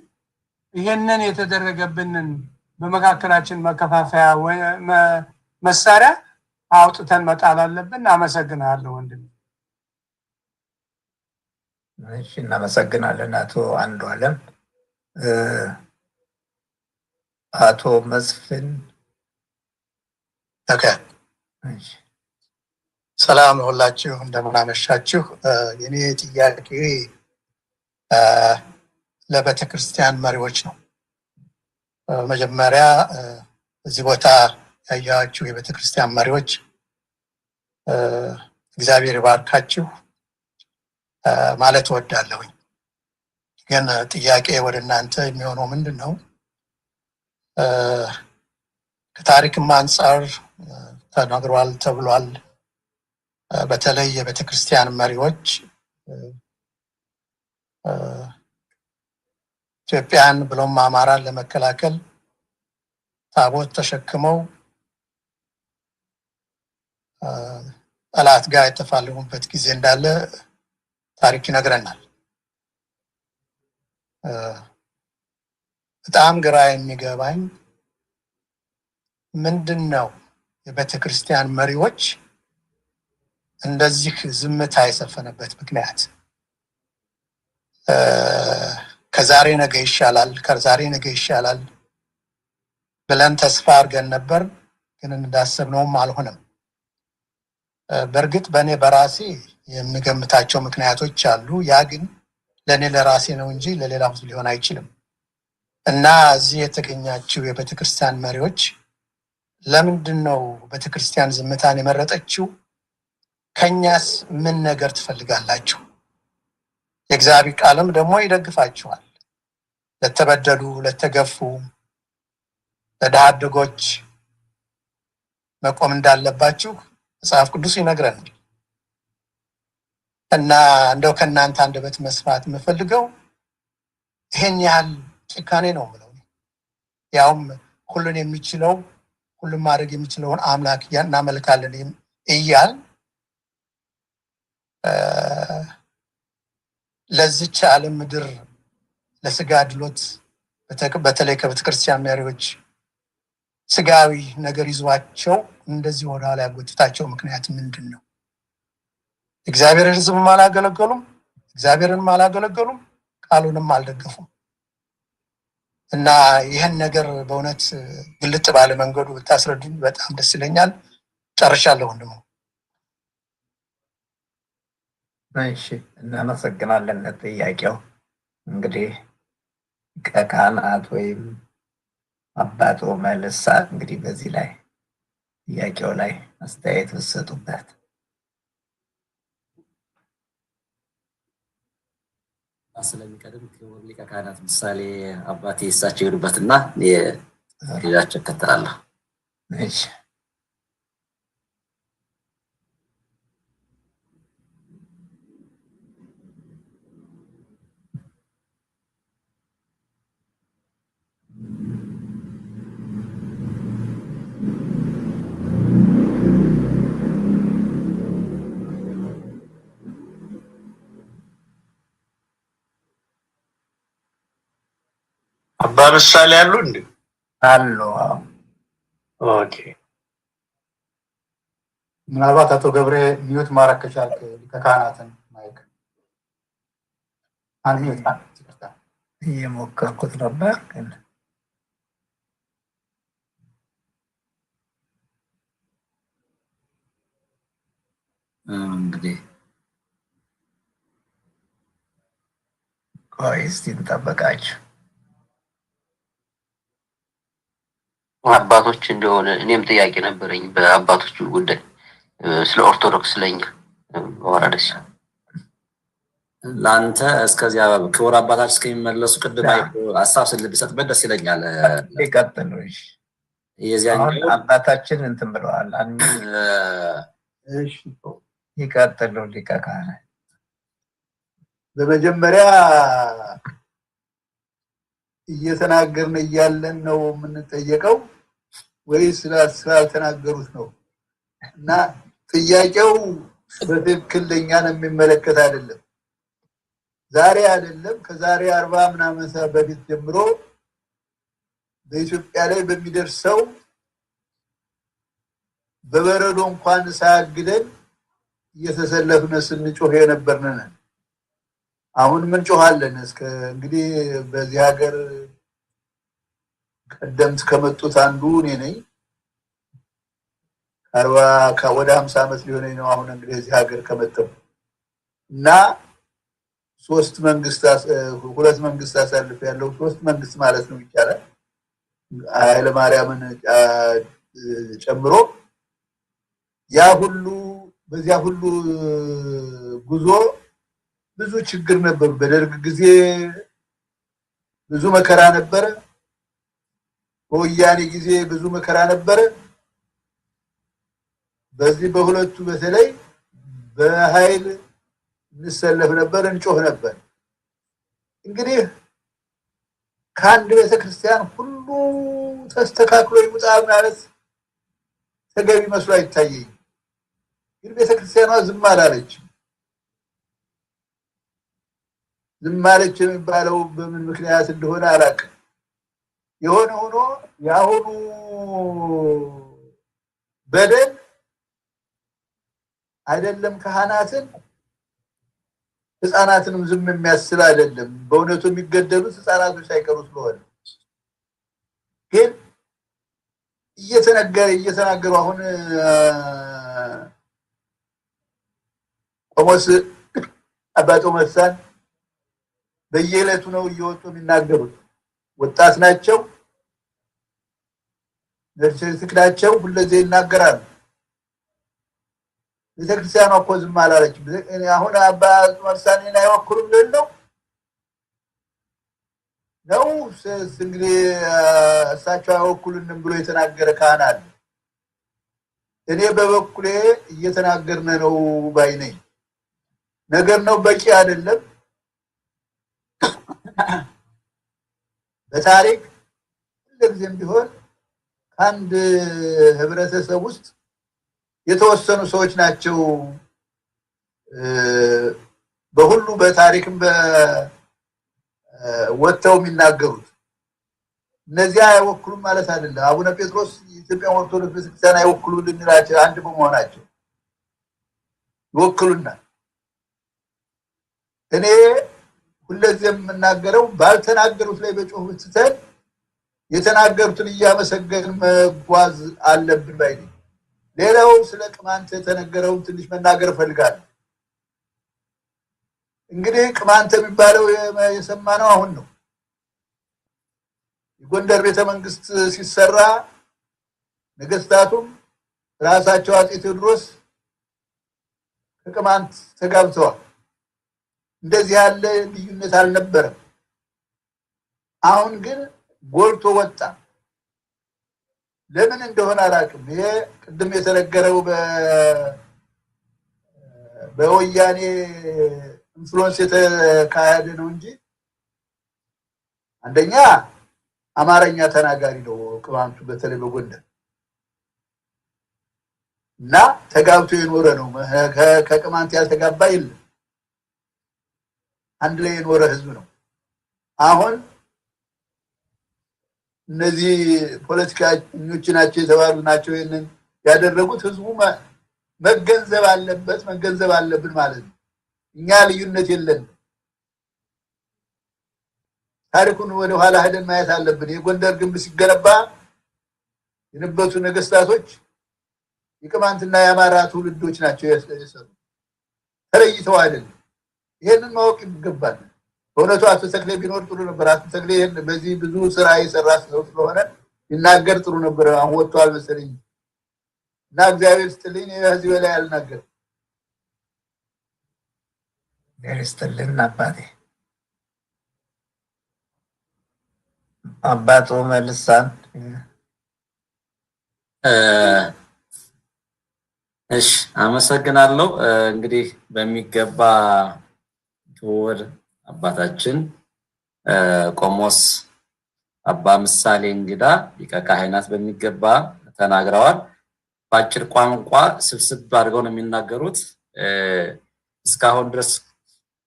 ይሄንን የተደረገብንን በመካከላችን መከፋፈያ መሳሪያ አውጥተን መጣል አለብን። አመሰግናለሁ ወንድም። እሺ፣ እናመሰግናለን አቶ አንዱዓለም። አቶ መስፍን ሰላም ሁላችሁ፣ እንደምን አመሻችሁ። የኔ ጥያቄ ለቤተ ክርስቲያን መሪዎች ነው። መጀመሪያ እዚህ ቦታ ያያችሁ የቤተ ክርስቲያን መሪዎች እግዚአብሔር ይባርካችሁ ማለት እወዳለሁኝ። ግን ጥያቄ ወደ እናንተ የሚሆነው ምንድን ነው? ከታሪክም አንጻር ተነግሯል ተብሏል። በተለይ የቤተ ክርስቲያን መሪዎች ኢትዮጵያን ብሎም አማራን ለመከላከል ታቦት ተሸክመው ጠላት ጋር የተፋለሙበት ጊዜ እንዳለ ታሪክ ይነግረናል። በጣም ግራ የሚገባኝ ምንድን ነው የቤተ ክርስቲያን መሪዎች እንደዚህ ዝምታ የሰፈነበት ምክንያት ከዛሬ ነገ ይሻላል ከዛሬ ነገ ይሻላል ብለን ተስፋ አድርገን ነበር፣ ግን እንዳሰብነውም አልሆነም። በእርግጥ በእኔ በራሴ የምገምታቸው ምክንያቶች አሉ። ያ ግን ለእኔ ለራሴ ነው እንጂ ለሌላ ሕዝብ ሊሆን አይችልም። እና እዚህ የተገኛችው የቤተክርስቲያን መሪዎች ለምንድን ነው ቤተክርስቲያን ዝምታን የመረጠችው? ከኛስ ምን ነገር ትፈልጋላችሁ? የእግዚአብሔር ቃልም ደግሞ ይደግፋችኋል። ለተበደሉ፣ ለተገፉ፣ ለድሃ አደጎች መቆም እንዳለባችሁ መጽሐፍ ቅዱስ ይነግረናል። እና እንደው ከእናንተ አንደበት መስማት የምፈልገው ይሄን ያህል ጭካኔ ነው የምለው። ያውም ሁሉን የሚችለው ሁሉም ማድረግ የሚችለውን አምላክ እናመልካለን እያል ለዚች ዓለም ምድር ለስጋ ድሎት በተለይ ከቤተክርስቲያን መሪዎች ስጋዊ ነገር ይዟቸው እንደዚህ ወደ ኋላ ያጎትታቸው ምክንያት ምንድን ነው? እግዚአብሔርን ሕዝብም አላገለገሉም፣ እግዚአብሔርንም አላገለገሉም፣ ቃሉንም አልደገፉም። እና ይህን ነገር በእውነት ግልጥ ባለ መንገዱ ብታስረዱኝ በጣም ደስ ይለኛል። ጨርሻለሁ ወንድሙ። እሺ፣ እናመሰግናለን ለጥያቄው። እንግዲህ ከካህናት ወይም አባቶ መልሳ እንግዲህ በዚህ ላይ ጥያቄው ላይ አስተያየት ብትሰጡበት። ስለሚቀድም ክቡር ሊቀ ካህናት ምሳሌ አባቴ እሳቸው ይሄዱበትና ሌላቸው እከተላለሁ። እሺ አባ ምሳሌ አሉ እንዴ? አሉ። ኦኬ። ምናልባት አቶ ገብሬ ሚዩት ማድረግ ከቻልክ ከካህናትን ማይክ አንሚዩት እየሞከርኩት ነበር ግን እንግዲህ ቆይ እስቲ እንጠብቃቸው። አባቶች እንደሆነ እኔም ጥያቄ ነበረኝ በአባቶቹ ጉዳይ ስለ ኦርቶዶክስ ለኛ ወራደስ ለአንተ እስከዚያ ክቡር አባታችን እስከሚመለሱ ቅድም ሀሳብ ስለብሰጥበት ደስ ይለኛል። ይቀጥሉ። የዚያኛው አባታችን እንትን ብለዋል። ይቀጥሉ ሊቀ ካህናት። በመጀመሪያ እየተናገርን እያለን ነው የምንጠየቀው ወይስ ስላልተናገሩት ነው? እና ጥያቄው በትክክል ለእኛን የሚመለከት አይደለም። ዛሬ አይደለም ከዛሬ 40 ምናምን በፊት ጀምሮ በኢትዮጵያ ላይ በሚደርሰው በበረዶ እንኳን ሳያግደን እየተሰለፍን ስንጮህ የነበርን። አሁን ምን ጮሃለን? እስከ እንግዲህ በዚህ ሀገር ቀደምት ከመጡት አንዱ እኔ ነኝ። 40 ወደ 50 ዓመት ሊሆነኝ ነው አሁን እንግዲህ እዚህ ሀገር ከመጣሁ እና ሁለት መንግስት አሳልፍ ያለው 3 መንግስት ማለት ነው ይቻላል ኃይለ ማርያምን ጨምሮ ያ ሁሉ በዚያ ሁሉ ጉዞ ብዙ ችግር ነበር። በደርግ ጊዜ ብዙ መከራ ነበረ። በወያኔ ጊዜ ብዙ መከራ ነበረ። በዚህ በሁለቱ በተለይ በኃይል እንሰለፍ ነበር፣ እንጮህ ነበር። እንግዲህ ከአንድ ቤተክርስቲያን ሁሉ ተስተካክሎ ይውጣ ማለት ተገቢ መስሎ አይታየኝ። ግን ቤተክርስቲያኗ ዝም አላለችም። ዝም አለች የሚባለው በምን ምክንያት እንደሆነ አላውቅም። የሆነ ሆኖ ያሁኑ በደል አይደለም ካህናትን ህፃናትንም ዝም የሚያስል አይደለም። በእውነቱ የሚገደሉት ህፃናቶች ሳይቀሩ ስለሆነ ግን እየተናገሩ አሁን ቆሞስ አባ ቶማስን በየዕለቱ ነው እየወጡ የሚናገሩት። ወጣት ናቸው፣ ለትክክላቸው ሁለዚህ ይናገራሉ። ቤተክርስቲያኗ እኮ ዝም አላለችም። አሁን አባ ቶማስን አይወክሉም ነው እንግዲህ እሳቸው አይወክሉንም ብሎ የተናገረ ካህን አለ። እኔ በበኩሌ እየተናገርን ነው ባይ ነኝ። ነገር ነው በቂ አይደለም። በታሪክ ሁልጊዜም ቢሆን አንድ ህብረተሰብ ውስጥ የተወሰኑ ሰዎች ናቸው በሁሉ በታሪክም ወጥተው የሚናገሩት። እነዚያ አይወክሉም ማለት አይደለም። አቡነ ጴጥሮስ የኢትዮጵያ ኦርቶዶክስ ቤተክርስቲያን አይወክሉልን እንላቸው አንድ በመሆናቸው ይወክሉናል። እኔ ሁልጊዜም የምናገረው ባልተናገሩት ላይ በጮህ ብትተን የተናገሩትን እያመሰገን መጓዝ አለብን ባይ ነኝ። ሌላው ስለ ቅማንት የተነገረውን ትንሽ መናገር እፈልጋለሁ። እንግዲህ ቅማንት የሚባለው የሰማነው አሁን ነው። የጎንደር ቤተመንግስት ሲሰራ ነገስታቱም ራሳቸው አፄ ቴዎድሮስ ከቅማንት ተጋብተዋል። እንደዚህ ያለ ልዩነት አልነበረም። አሁን ግን ጎልቶ ወጣ። ለምን እንደሆነ አላውቅም። ይሄ ቅድም የተነገረው በወያኔ ኢንፍሉዌንስ የተካሄደ ነው እንጂ አንደኛ አማርኛ ተናጋሪ ነው ቅማንቱ፣ በተለይ በጎንደር እና ተጋብቶ የኖረ ነው። ከቅማንት ያልተጋባ የለም። አንድ ላይ የኖረ ህዝብ ነው። አሁን እነዚህ ፖለቲከኞች ናቸው የተባሉ ናቸው ይሄንን ያደረጉት። ህዝቡ መገንዘብ አለብን ማለት ነው። እኛ ልዩነት የለንም። ታሪኩን ወደ ኋላ ሄደን ማየት አለብን። የጎንደር ግንብ ሲገነባ የነበሩ ነገስታቶች የቅማንትና የአማራ ትውልዶች ናቸው የሰሩ፣ ተለይተው አይደለም። ይሄንን ማወቅ ይገባል። በእውነቱ አቶ ተክሌ ቢኖር ጥሩ ነበር። አቶ ተክሌ በዚህ ብዙ ስራ የሰራ ሰው ስለሆነ ይናገር ጥሩ ነበር። አሁን ወጥቷል መሰለኝ እና እግዚአብሔር ይስጥልኝ። ከዚህ በላይ አልናገርም። ይስጥልን አባቴ። አባቶ መልሳን እሺ፣ አመሰግናለሁ። እንግዲህ በሚገባ ክቡር አባታችን ቆሞስ አባ ምሳሌ እንግዳ ሊቀ ካህናት በሚገባ ተናግረዋል። በአጭር ቋንቋ ስብስብ አድርገው ነው የሚናገሩት። እስካሁን ድረስ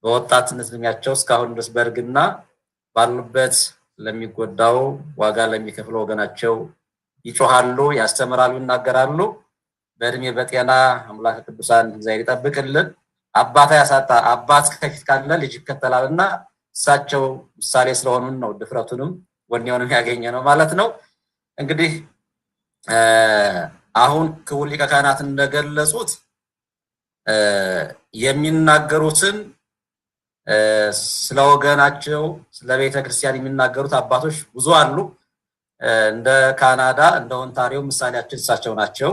በወጣትነት እድሜያቸው እስካሁን ድረስ በእርግና ባሉበት ለሚጎዳው ዋጋ ለሚከፍለው ወገናቸው ይጮሃሉ፣ ያስተምራሉ፣ ይናገራሉ። በእድሜ በጤና አምላክ ቅዱሳን እግዚአብሔር ይጠብቅልን። አባታ ያሳጣ አባት ከፊት ካለ ልጅ ይከተላልና እሳቸው ምሳሌ ስለሆኑን ነው ድፍረቱንም ወኔውንም ያገኘ ነው ማለት ነው። እንግዲህ አሁን ክቡር ሊቀ ካህናት እንደገለጹት የሚናገሩትን ስለ ወገናቸው ስለ ቤተክርስቲያን የሚናገሩት አባቶች ብዙ አሉ። እንደ ካናዳ እንደ ኦንታሪዮ ምሳሌያችን እሳቸው ናቸው።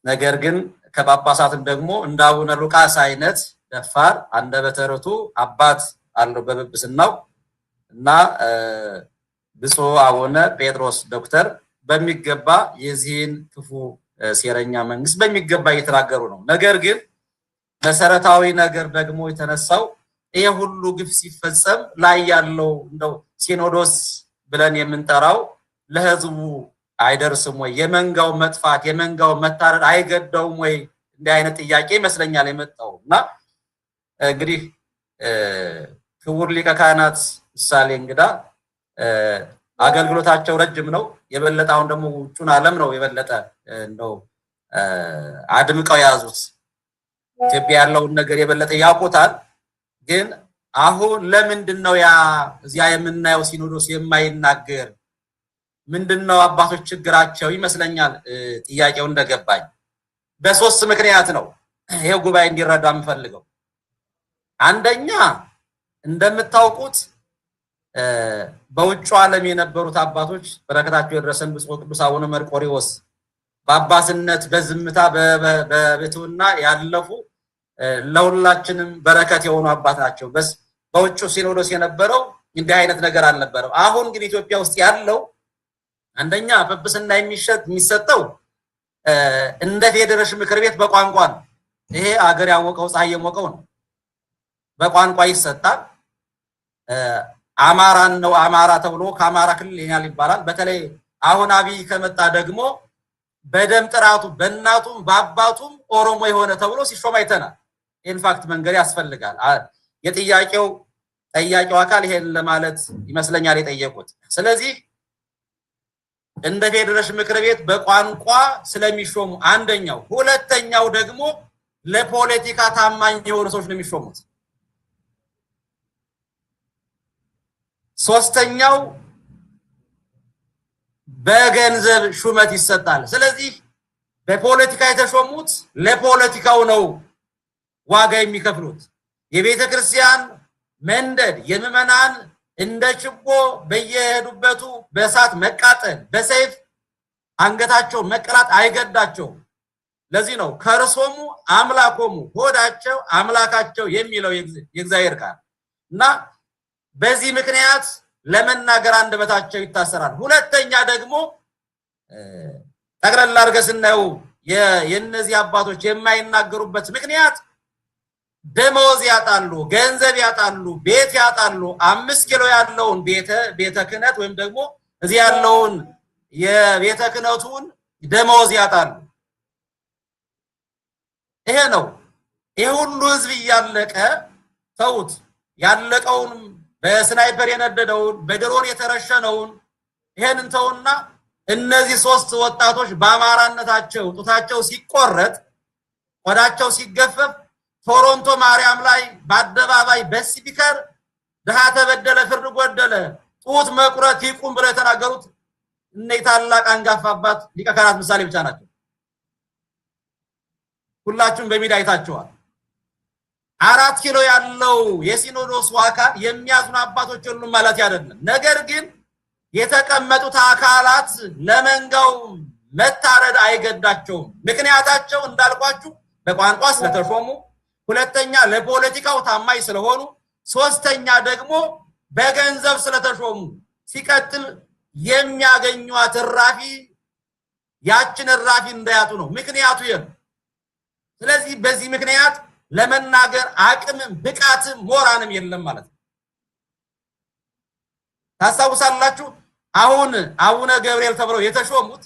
ነገር ግን ከጳጳሳትም ደግሞ እንደ አቡነ ሉቃስ አይነት ደፋር አንደበተ ርቱዕ አባት አለው በጵጵስናው እና ብፁዕ አቡነ ጴጥሮስ ዶክተር በሚገባ የዚህን ክፉ ሴረኛ መንግስት በሚገባ እየተናገሩ ነው። ነገር ግን መሰረታዊ ነገር ደግሞ የተነሳው ይሄ ሁሉ ግፍ ሲፈጸም ላይ ያለው እንደው ሲኖዶስ ብለን የምንጠራው ለህዝቡ አይደርስም ወይ? የመንጋው መጥፋት የመንጋው መታረድ አይገደውም ወይ? እንዲህ አይነት ጥያቄ ይመስለኛል የመጣው እና እንግዲህ ክቡር ሊቀ ካህናት ምሳሌ እንግዳ አገልግሎታቸው ረጅም ነው። የበለጠ አሁን ደግሞ ውጩን ዓለም ነው የበለጠ እንደው አድምቀው ያዙት ኢትዮጵያ ያለውን ነገር የበለጠ ያውቁታል። ግን አሁን ለምንድነው ያ እዚያ የምናየው ሲኖዶስ የማይናገር? ምንድነው አባቶች ችግራቸው ይመስለኛል። ጥያቄው እንደገባኝ በሶስት ምክንያት ነው ይሄ ጉባኤ እንዲረዳ የምፈልገው። አንደኛ እንደምታውቁት በውጭ ዓለም የነበሩት አባቶች በረከታቸው የደረሰን ብፁዕ ቅዱስ አቡነ መርቆሪዎስ በአባትነት በዝምታ በቤቱና ያለፉ ለሁላችንም በረከት የሆኑ አባት ናቸው። በውጭ ሲኖዶስ የነበረው እንዲህ አይነት ነገር አልነበረም። አሁን ግን ኢትዮጵያ ውስጥ ያለው አንደኛ ጵጵስና የሚሰጠው እንደ ፌዴሬሽን ምክር ቤት በቋንቋ ነው። ይሄ አገር ያወቀው ፀሐይ የሞቀው ነው። በቋንቋ ይሰጣል። አማራን ነው አማራ ተብሎ ከአማራ ክልል ይናል ይባላል። በተለይ አሁን አብይ ከመጣ ደግሞ በደም ጥራቱ በእናቱም በአባቱም ኦሮሞ የሆነ ተብሎ ሲሾም አይተናል። ኢንፋክት መንገድ ያስፈልጋል። የጥያቄው አካል ይሄን ለማለት ይመስለኛል የጠየቁት። ስለዚህ እንደ ፌዴሬሽን ምክር ቤት በቋንቋ ስለሚሾሙ አንደኛው፣ ሁለተኛው ደግሞ ለፖለቲካ ታማኝ የሆኑ ሰዎች ነው የሚሾሙት። ሶስተኛው በገንዘብ ሹመት ይሰጣል። ስለዚህ በፖለቲካ የተሾሙት ለፖለቲካው ነው ዋጋ የሚከፍሉት። የቤተ ክርስቲያን መንደድ የምዕመናን እንደ ችቦ በየሄዱበቱ በእሳት መቃጠል፣ በሰይፍ አንገታቸው መቀላት አይገዳቸውም። ለዚህ ነው ከርሶሙ አምላኮሙ ሆዳቸው አምላካቸው የሚለው የእግዚአብሔር ቃል እና በዚህ ምክንያት ለመናገር አንደበታቸው ይታሰራል። ሁለተኛ ደግሞ ጠቅለል አድርገን ስናየው የእነዚህ አባቶች የማይናገሩበት ምክንያት ደመወዝ ያጣሉ፣ ገንዘብ ያጣሉ፣ ቤት ያጣሉ። 5 ኪሎ ያለውን ቤተ ክህነት ወይም ደግሞ እዚህ ያለውን የቤተ ክህነቱን ደመወዝ ያጣሉ። ይሄ ነው። ይሄ ሁሉ ህዝብ እያለቀ ተውት፣ ያለቀውን በስናይፐር የነደደውን በድሮን የተረሸነውን ይሄንን ተውና እነዚህ 3 ወጣቶች በአማራነታቸው ጡታቸው ሲቆረጥ ቆዳቸው ሲገፈፍ ቶሮንቶ ማርያም ላይ በአደባባይ በስፒከር ድሃ ተበደለ፣ ፍርድ ጎደለ፣ ጡት መቁረጥ ይቁም ብለው የተናገሩት እነ ታላቅ አንጋፋ አባት ሊቀ ካህናት ምሳሌ ብቻ ናቸው። ሁላችሁም በሚዲያ አይታችኋል። 4 ኪሎ ያለው የሲኖዶስ አካል የሚያዝኑ አባቶች ሁሉም ማለት አይደለም። ነገር ግን የተቀመጡት አካላት ለመንጋው መታረድ አይገዳቸውም። ምክንያታቸው እንዳልኳችሁ በቋንቋ ስለተሾሙ፣ ሁለተኛ ለፖለቲካው ታማኝ ስለሆኑ፣ ሶስተኛ ደግሞ በገንዘብ ስለተሾሙ፣ ሲቀጥል የሚያገኙት እራፊ ያችን እራፊ እንዳያጡ ነው ምክንያቱ ይሄ። ስለዚህ በዚህ ምክንያት ለመናገር አቅምም ብቃትም ሞራንም የለም ማለት ነው። ታስታውሳላችሁ አሁን አቡነ ገብርኤል ተብለው የተሾሙት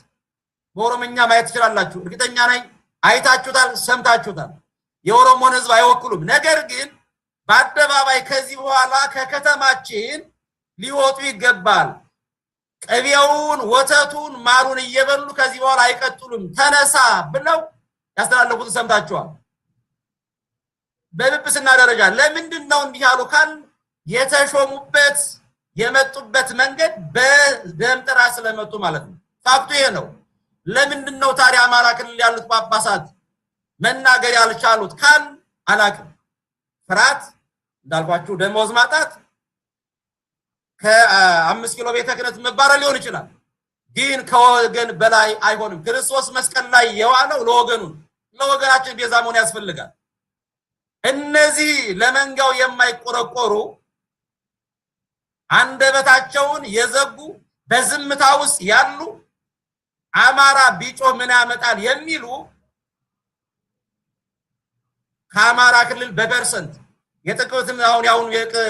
በኦሮምኛ ማየት ትችላላችሁ። እርግጠኛ ነኝ አይታችሁታል፣ ሰምታችሁታል። የኦሮሞን ህዝብ አይወክሉም። ነገር ግን በአደባባይ ከዚህ በኋላ ከከተማችን ሊወጡ ይገባል፣ ቅቤውን ወተቱን ማሩን እየበሉ ከዚህ በኋላ አይቀጥሉም፣ ተነሳ ብለው ያስተላለፉትን ሰምታችኋል። በጵጵስና ደረጃ ለምንድን ነው እንዲህ ያሉ ካል የተሾሙበት የመጡበት መንገድ በደም ጥራ ስለመጡ ማለት ነው። ፋክቱ ይሄ ነው። ለምንድን ነው ታዲያ አማራ ክልል ያሉት ጳጳሳት መናገር ያልቻሉት ካል አላቅም። ፍርሃት እንዳልኳችሁ ደሞዝ ማጣት፣ ከ5 ኪሎ ቤተ ክህነት መባረር ሊሆን ይችላል። ግን ከወገን በላይ አይሆንም። ክርስቶስ መስቀል ላይ የዋለው ለወገናችን ቤዛ መሆን ያስፈልጋል። እነዚህ ለመንጋው የማይቆረቆሩ አንደበታቸውን የዘጉ በዝምታ ውስጥ ያሉ አማራ ቢጮህ ምን ያመጣል የሚሉ ከአማራ ክልል በፐርሰንት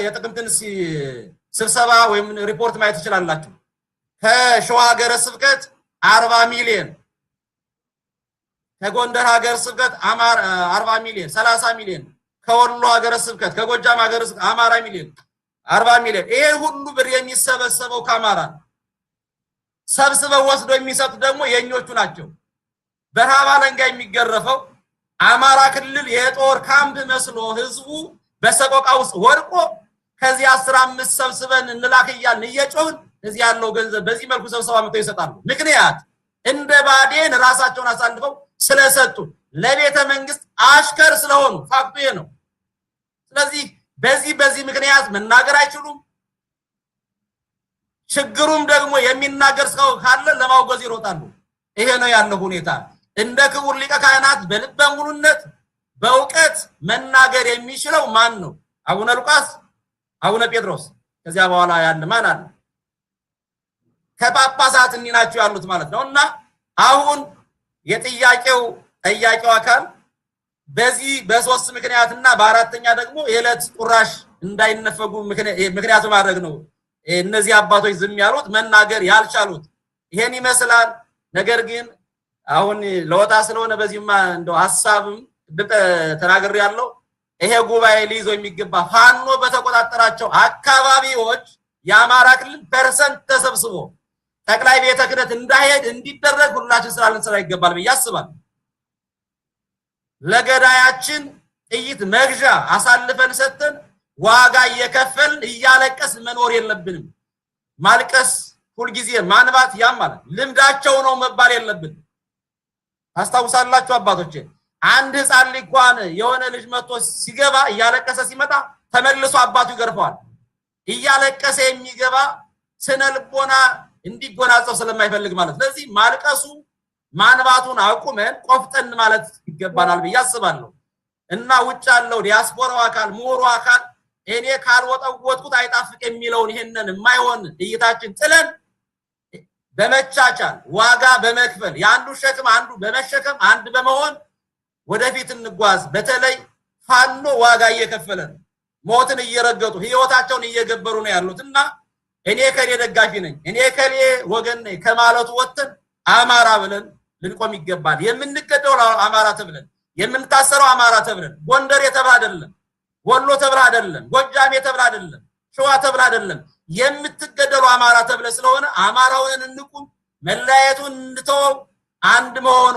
የጥቅምትን ስብሰባ ወይም ሪፖርት ማየት ትችላላችሁ። ከሸዋ ሀገረ ስብከት 40 ሚሊዮን፣ ከጎንደር ሀገረ ስብከት 40 ሚሊዮን 30 ሚሊዮን፣ ከወሎ ሀገረ ስብከት ከጎጃም ሀገረ ስብከት 40 ሚሊዮን 40 ሚሊዮን። ይሄ ሁሉ ብር የሚሰበሰበው ከአማራ ሰብስበው ወስዶ የሚሰጡ ደግሞ የኞቹ ናቸው። በረሃብ አለንጋ የሚገረፈው አማራ ክልል የጦር ካምፕ መስሎ ህዝቡ በሰቆቃ ውስጥ ወድቆ ከዚህ 15 ሰብስበን እንላክ እያልን እየጮህን እዚህ ያለው ገንዘብ በዚህ መልኩ ሰብሰባ መተው ይሰጣሉ። ምክንያት እንደ ባዴን ራሳቸውን አሳልፈው ስለሰጡ ለቤተ መንግስት አሽከር ስለሆኑ ፋክቱ ይሄ ነው። ስለዚህ በዚህ ምክንያት መናገር አይችሉም። ችግሩም ደግሞ የሚናገር ሰው ካለ ለማውገዝ ይሮጣሉ። ይሄ ነው ያለው ሁኔታ። እንደ ክቡር ሊቀ ካህናት በልበ ሙሉነት በእውቀት መናገር የሚችለው ማን ነው? አቡነ ሉቃስ፣ አቡነ ጴጥሮስ። ከዚያ በኋላ ያለ ማን አለ? ከጳጳሳት እኒ ናቸው ያሉት ማለት ነውና አሁን የጥያቄው አካል በዚህ በሶስት ምክንያትና በአራተኛ ደግሞ የዕለት ቁራሽ እንዳይነፈጉ ምክንያቱ ማድረግ ነው። እነዚህ አባቶች ዝም ያሉት መናገር ያልቻሉት ይሄን ይመስላል። ነገር ግን አሁን ለወጣ ስለሆነ በዚህማ እንደው ሐሳብም ተናገር ያለው ይሄ ጉባኤ ሊይዞ የሚገባ ፋኖ በተቆጣጠራቸው አካባቢዎች የአማራ ክልል ፐርሰንት ተሰብስቦ ጠቅላይ ቤተ ክህነት እንዳይሄድ እንዲደረግ ሁላችን ስራ ልንሰራ ይገባል ብዬ አስባለሁ። ለገዳያችን ጥይት መግዣ አሳልፈን ሰጥተን ዋጋ እየከፈልን እያለቀስ መኖር የለብንም። ማልቀስ ሁልጊዜ ማንባት ያማል ልምዳቸው ነው መባል የለብንም። አስታውሳላችሁ አባቶቼ፣ አንድ ህፃን እንኳን የሆነ ልጅ መጥቶ ሲገባ እያለቀሰ ሲመጣ ተመልሶ አባቱ ይገርፈዋል። እያለቀሰ የሚገባ ስነ ልቦና እንዲጎናጸፍ ስለማይፈልግ ማለት። ስለዚህ ማልቀሱ ማንባቱን አቁመን ቆፍጠን ማለት ይገባናል ብዬ አስባለሁ። እና ውጭ ያለው ዲያስፖራው አካል ምሁሩ አካል እኔ ካልወጣወጥኩት አይጣፍቅ የሚለውን ይሄንን የማይሆን እይታችን ጥለን በመቻቻል ዋጋ በመክፈል ያንዱ ሸክም አንዱ በመሸከም አንድ በመሆን ወደፊት እንጓዝ። በተለይ ፋኖ ዋጋ እየከፈለ ነው። ሞትን እየረገጡ ህይወታቸውን እየገበሩ ነው ያሉትና እኔ ከሌ ደጋፊ ነኝ እኔ ከሌ ወገን ነኝ ከማለቱ ወጥተን አማራ ብለን ልንቆም ይገባል። የምንገደው አማራ ተብለን የምንታሰረው አማራ ተብለን ጎንደር የተብለ አይደለም፣ ወሎ ተብለ አይደለም፣ ጎጃም የተብለ አይደለም፣ ሸዋ ተብለ አይደለም። የምትገደሉ አማራ ተብለ ስለሆነ አማራውን እንቁም፣ መለያየቱን እንተው። አንድ መሆን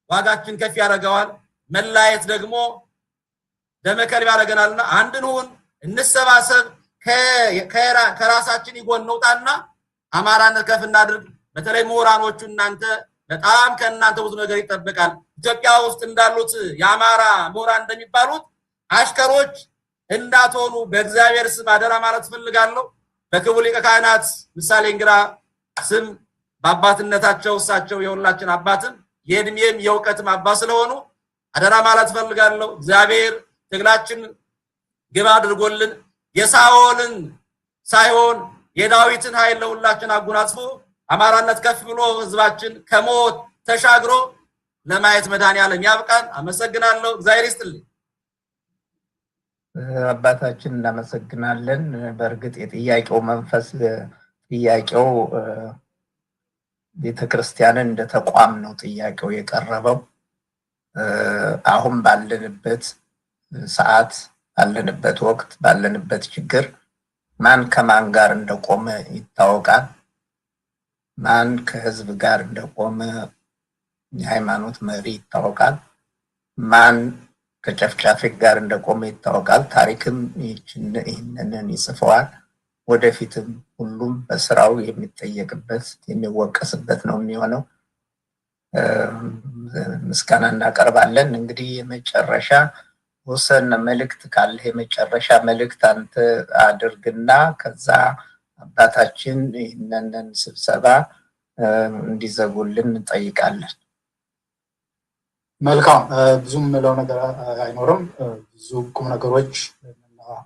ዋጋችን ከፍ ያደርገዋል። መለያየት ደግሞ ደመከልብ ያደርገናልና አንድንሁን እንሰባሰብ። ከራሳችን ይጎን ነውጣና አማራነት ከፍ እናድርግ። በተለይ ምሁራኖቹ እናንተ በጣም ከእናንተ ብዙ ነገር ይጠበቃል። ኢትዮጵያ ውስጥ እንዳሉት የአማራ ምሁራን እንደሚባሉት አሽከሮች እንዳትሆኑ በእግዚአብሔር ስም አደራ ማለት ፈልጋለሁ። በክቡር ሊቀ ካህናት ምሳሌ እንግራ ስም በአባትነታቸው እሳቸው የሁላችን አባትም የእድሜም የእውቀትም አባት ስለሆኑ አደራ ማለት ፈልጋለሁ። እግዚአብሔር ትግላችን ግብ አድርጎልን የሳኦልን ሳይሆን የዳዊትን ኃይል ለሁላችን አጎናጽፎ አማራነት ከፍ ብሎ ህዝባችን ከሞት ተሻግሮ ለማየት መድኃኔዓለም ያብቃን። አመሰግናለሁ። እግዚአብሔር ይስጥልኝ። አባታችን እናመሰግናለን። በእርግጥ የጥያቄው መንፈስ ጥያቄው ቤተክርስቲያንን እንደ ተቋም ነው ጥያቄው የቀረበው። አሁን ባለንበት ሰዓት ባለንበት ወቅት ባለንበት ችግር ማን ከማን ጋር እንደቆመ ይታወቃል። ማን ከህዝብ ጋር እንደቆመ የሃይማኖት መሪ ይታወቃል። ማን ከጨፍጫፊ ጋር እንደቆመ ይታወቃል። ታሪክም ይህንን ይጽፈዋል። ወደፊትም ሁሉም በስራው የሚጠየቅበት የሚወቀስበት ነው የሚሆነው። ምስጋና እናቀርባለን። እንግዲህ የመጨረሻ ወሰን መልእክት ካለ የመጨረሻ መልእክት አንተ አድርግና ከዛ አባታችን ይህንን ስብሰባ እንዲዘጉልን እንጠይቃለን። መልካም። ብዙም ምለው ነገር አይኖርም። ብዙ ቁም ነገሮች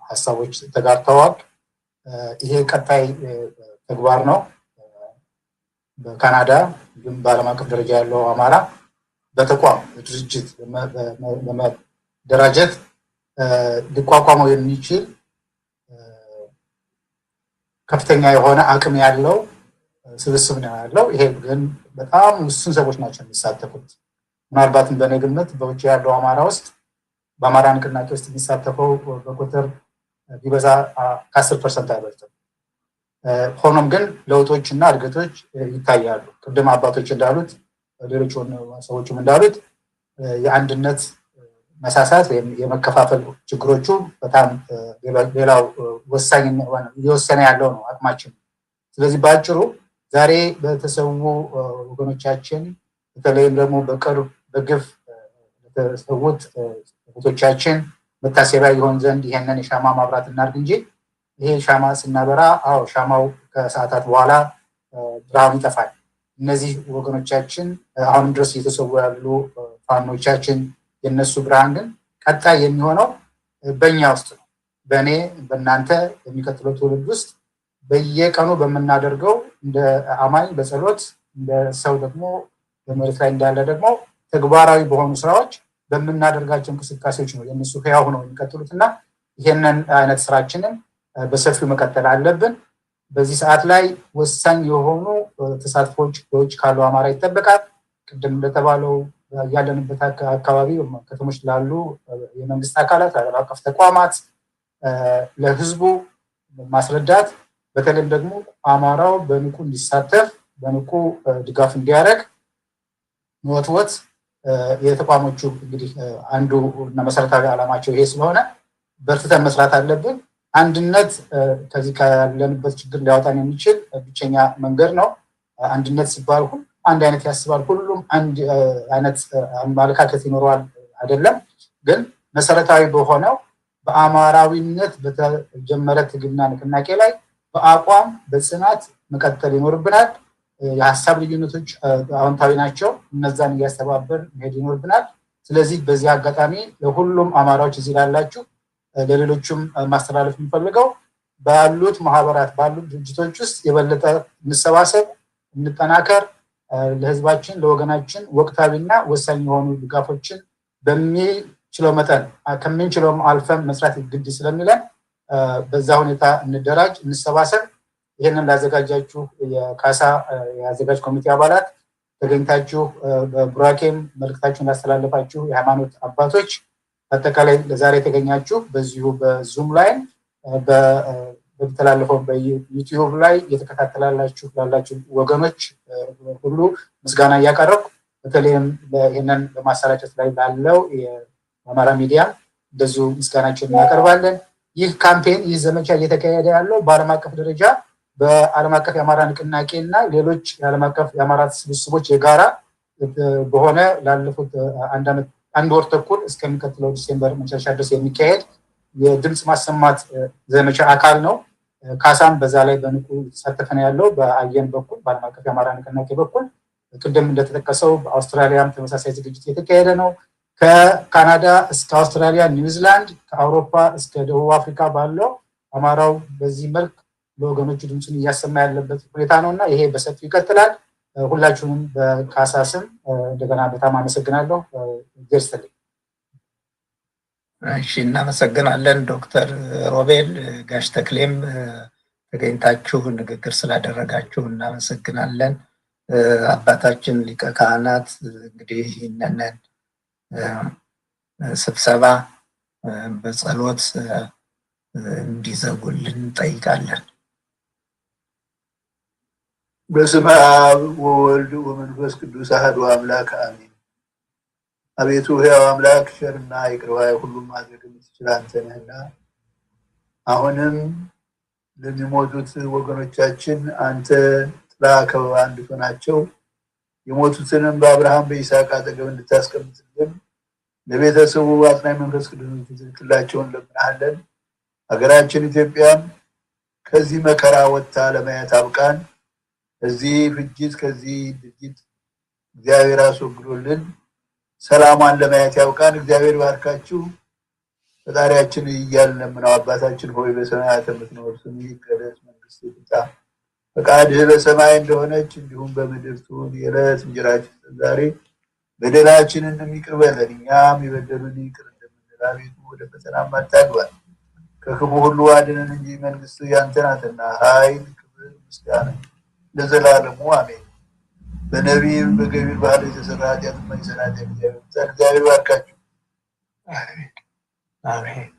ሀሳቦች ተጋርተዋል። ይሄ ቀጣይ ተግባር ነው። በካናዳ ግን በዓለም አቀፍ ደረጃ ያለው አማራ በተቋም ድርጅት በመደራጀት ሊቋቋመው የሚችል ከፍተኛ የሆነ አቅም ያለው ስብስብ ነው ያለው። ይሄ ግን በጣም ውስን ሰዎች ናቸው የሚሳተፉት። ምናልባትም በእኔ ግምት በውጭ ያለው አማራ ውስጥ በአማራ ንቅናቄ ውስጥ የሚሳተፈው በቁጥር ቢበዛ ከ10% አይበልጥም። ሆኖም ግን ለውጦች እና እድገቶች ይታያሉ። ቅድም አባቶች እንዳሉት ሌሎች ሰዎችም እንዳሉት የአንድነት መሳሳት ወይም የመከፋፈል ችግሮቹ በጣም ሌላው ወሳኝ እየወሰነ ያለው ነው አቅማችን። ስለዚህ በአጭሩ ዛሬ በተሰዉ ወገኖቻችን በተለይም ደግሞ በቅርብ በግፍ የተሰዉት እህቶቻችን መታሰቢያ ይሆን ዘንድ ይሄንን የሻማ ማብራት እናድርግ እንጂ ይሄ ሻማ ስናበራ ሻማው ከሰዓታት በኋላ ብርሃኑ ይጠፋል። እነዚህ ወገኖቻችን አሁንም ድረስ እየተሰዉ ያሉ ፋኖቻችን የነሱ ብርሃን ግን ቀጣይ የሚሆነው በእኛ ውስጥ ነው። በእኔ በእናንተ የሚቀጥለው ትውልድ ውስጥ በየቀኑ በምናደርገው እንደ አማኝ በጸሎት እንደ ሰው ደግሞ በመሬት ላይ እንዳለ ደግሞ ተግባራዊ በሆኑ ስራዎች በምናደርጋቸው እንቅስቃሴዎች ነው የነሱ ህያው ሆነው የሚቀጥሉትና ይሄንን አይነት ስራችንን በሰፊው መቀጠል አለብን። በዚህ ሰዓት ላይ ወሳኝ የሆኑ ተሳትፎች በውጭ ካለው አማራ ይጠበቃል። ቅድም እንደተባለው ያለንበት አካባቢ ከተሞች ላሉ የመንግስት አካላት፣ ዓለም አቀፍ ተቋማት ለህዝቡ ማስረዳት በተለይም ደግሞ አማራው በንቁ እንዲሳተፍ በንቁ ድጋፍ እንዲያደርግ መወትወት የተቋሞቹ እንግዲህ አንዱ እና መሰረታዊ ዓላማቸው ይሄ ስለሆነ በርትተን መስራት አለብን። አንድነት ከዚህ ካለንበት ችግር ሊያወጣን የሚችል ብቸኛ መንገድ ነው። አንድነት ሲባል አንድ አይነት ያስባል፣ ሁሉም አንድ አይነት አመለካከት ይኖረዋል አይደለም። ግን መሰረታዊ በሆነው በአማራዊነት በተጀመረ ትግልና ንቅናቄ ላይ በአቋም በጽናት መቀጠል ይኖርብናል። የሀሳብ ልዩነቶች አዎንታዊ ናቸው፣ እነዛን እያስተባበር መሄድ ይኖርብናል። ስለዚህ በዚህ አጋጣሚ ለሁሉም አማራዎች እዚህ ላላችሁ ለሌሎችም ማስተላለፍ የሚፈልገው ባሉት ማህበራት ባሉት ድርጅቶች ውስጥ የበለጠ እንሰባሰብ፣ እንጠናከር። ለህዝባችን ለወገናችን ወቅታዊና ወሳኝ የሆኑ ድጋፎችን በሚችለው መጠን ከምንችለውም አልፈን መስራት ግድ ስለሚለን በዛ ሁኔታ እንደራጅ፣ እንሰባሰብ። ይህንን ላዘጋጃችሁ የካሳ የአዘጋጅ ኮሚቴ አባላት ተገኝታችሁ በቡራኬም መልእክታችሁን ላስተላለፋችሁ የሃይማኖት አባቶች አጠቃላይ ለዛሬ የተገኛችሁ በዚሁ በዙም ላይ በተላለፈው በዩቲዩብ ላይ የተከታተላላችሁ ላላችሁ ወገኖች ሁሉ ምስጋና እያቀረብኩ በተለይም ይህንን በማሰራጨት ላይ ላለው የአማራ ሚዲያ እንደዚሁ ምስጋናችንን እናቀርባለን። ይህ ካምፔን ይህ ዘመቻ እየተካሄደ ያለው በዓለም አቀፍ ደረጃ በዓለም አቀፍ የአማራ ንቅናቄ እና ሌሎች የዓለም አቀፍ የአማራ ስብስቦች የጋራ በሆነ ላለፉት አንድ ወር ተኩል እስከሚቀጥለው ዲሴምበር መጨረሻ ድረስ የሚካሄድ የድምፅ ማሰማት ዘመቻ አካል ነው። ካሳም በዛ ላይ በንቁ የተሳተፈ ነው ያለው በአየን በኩል በዓለም አቀፍ የአማራ ንቅናቄ በኩል። ቅድም እንደተጠቀሰው በአውስትራሊያም ተመሳሳይ ዝግጅት የተካሄደ ነው። ከካናዳ እስከ አውስትራሊያ፣ ኒውዚላንድ፣ ከአውሮፓ እስከ ደቡብ አፍሪካ ባለው አማራው በዚህ መልክ ለወገኖቹ ድምፁን እያሰማ ያለበት ሁኔታ ነው እና ይሄ በሰፊው ይቀጥላል። ሁላችሁንም በካሳ ስም እንደገና በጣም አመሰግናለሁ። ይስጥልኝ። እሺ፣ እናመሰግናለን ዶክተር ሮቤል። ጋሽ ተክሌም ተገኝታችሁ ንግግር ስላደረጋችሁ እናመሰግናለን። አባታችን ሊቀ ካህናት እንግዲህ ይህንን ስብሰባ በጸሎት እንዲዘጉልን እንጠይቃለን። በስመ አብ ወወልድ ወመንፈስ ቅዱስ አሐዱ አምላክ አሜን። አቤቱ ሕያው አምላክ ቸርና ይቅር ባይ ሁሉም ማድረግ የምትችል አንተ ነህና አሁንም ለሚሞቱት ወገኖቻችን አንተ ጥላ ከበባ እንድትሆናቸው የሞቱትንም በአብርሃም በይስሐቅ አጠገብ እንድታስቀምጥልን ለቤተሰቡ አጽናኝ መንፈስ ቅዱስ እንድትልክላቸው እንለምንሃለን። ሀገራችን ኢትዮጵያም ከዚህ መከራ ወጥታ ለማየት አብቃን። ከዚህ ፍጅት ከዚህ ድርጊት እግዚአብሔር አስወግዶልን ሰላሟን ለማየት ያብቃን። እግዚአብሔር ባርካችሁ። ፈጣሪያችን እያልን ለምነው አባታችን ሆይ በሰማያት የምትኖር ስምህ ይቀደስ፣ መንግስትህ ትምጣ፣ ፈቃድህ በሰማይ እንደሆነች እንዲሁም በምድር ትሁን። የዕለት እንጀራችንን ዛሬ በደላችንን ይቅር በለን እኛም የበደሉንን ይቅር እንደምንል፣ አቤቱ ወደ ፈተናም አታግባን ከክፉ ሁሉ አድነን እንጂ መንግስት ያንተ ናትና ኃይል፣ ክብር፣ ምስጋና ለዘላለሙ አሜን። በነቢይ በገቢር ባህል የተሰራ ኃጢአት የማይሰራ እግዚአብሔር ባርካችሁ። አሜን።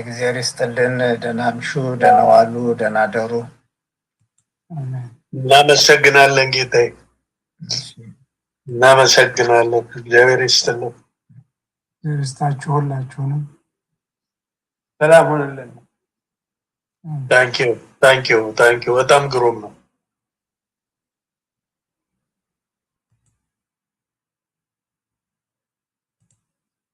እግዚአብሔር ይስጥልን። ደህና ምሹ፣ ደህና ዋሉ፣ ደህና ደሩ። እናመሰግናለን ጌታዬ። እናመሰግናለን። እግዚአብሔር ይስጥልን። ይስጣችሁ ሁላችሁንም። ሰላም ሁኑልን። ታንኪዩ በጣም ግሩም ነው።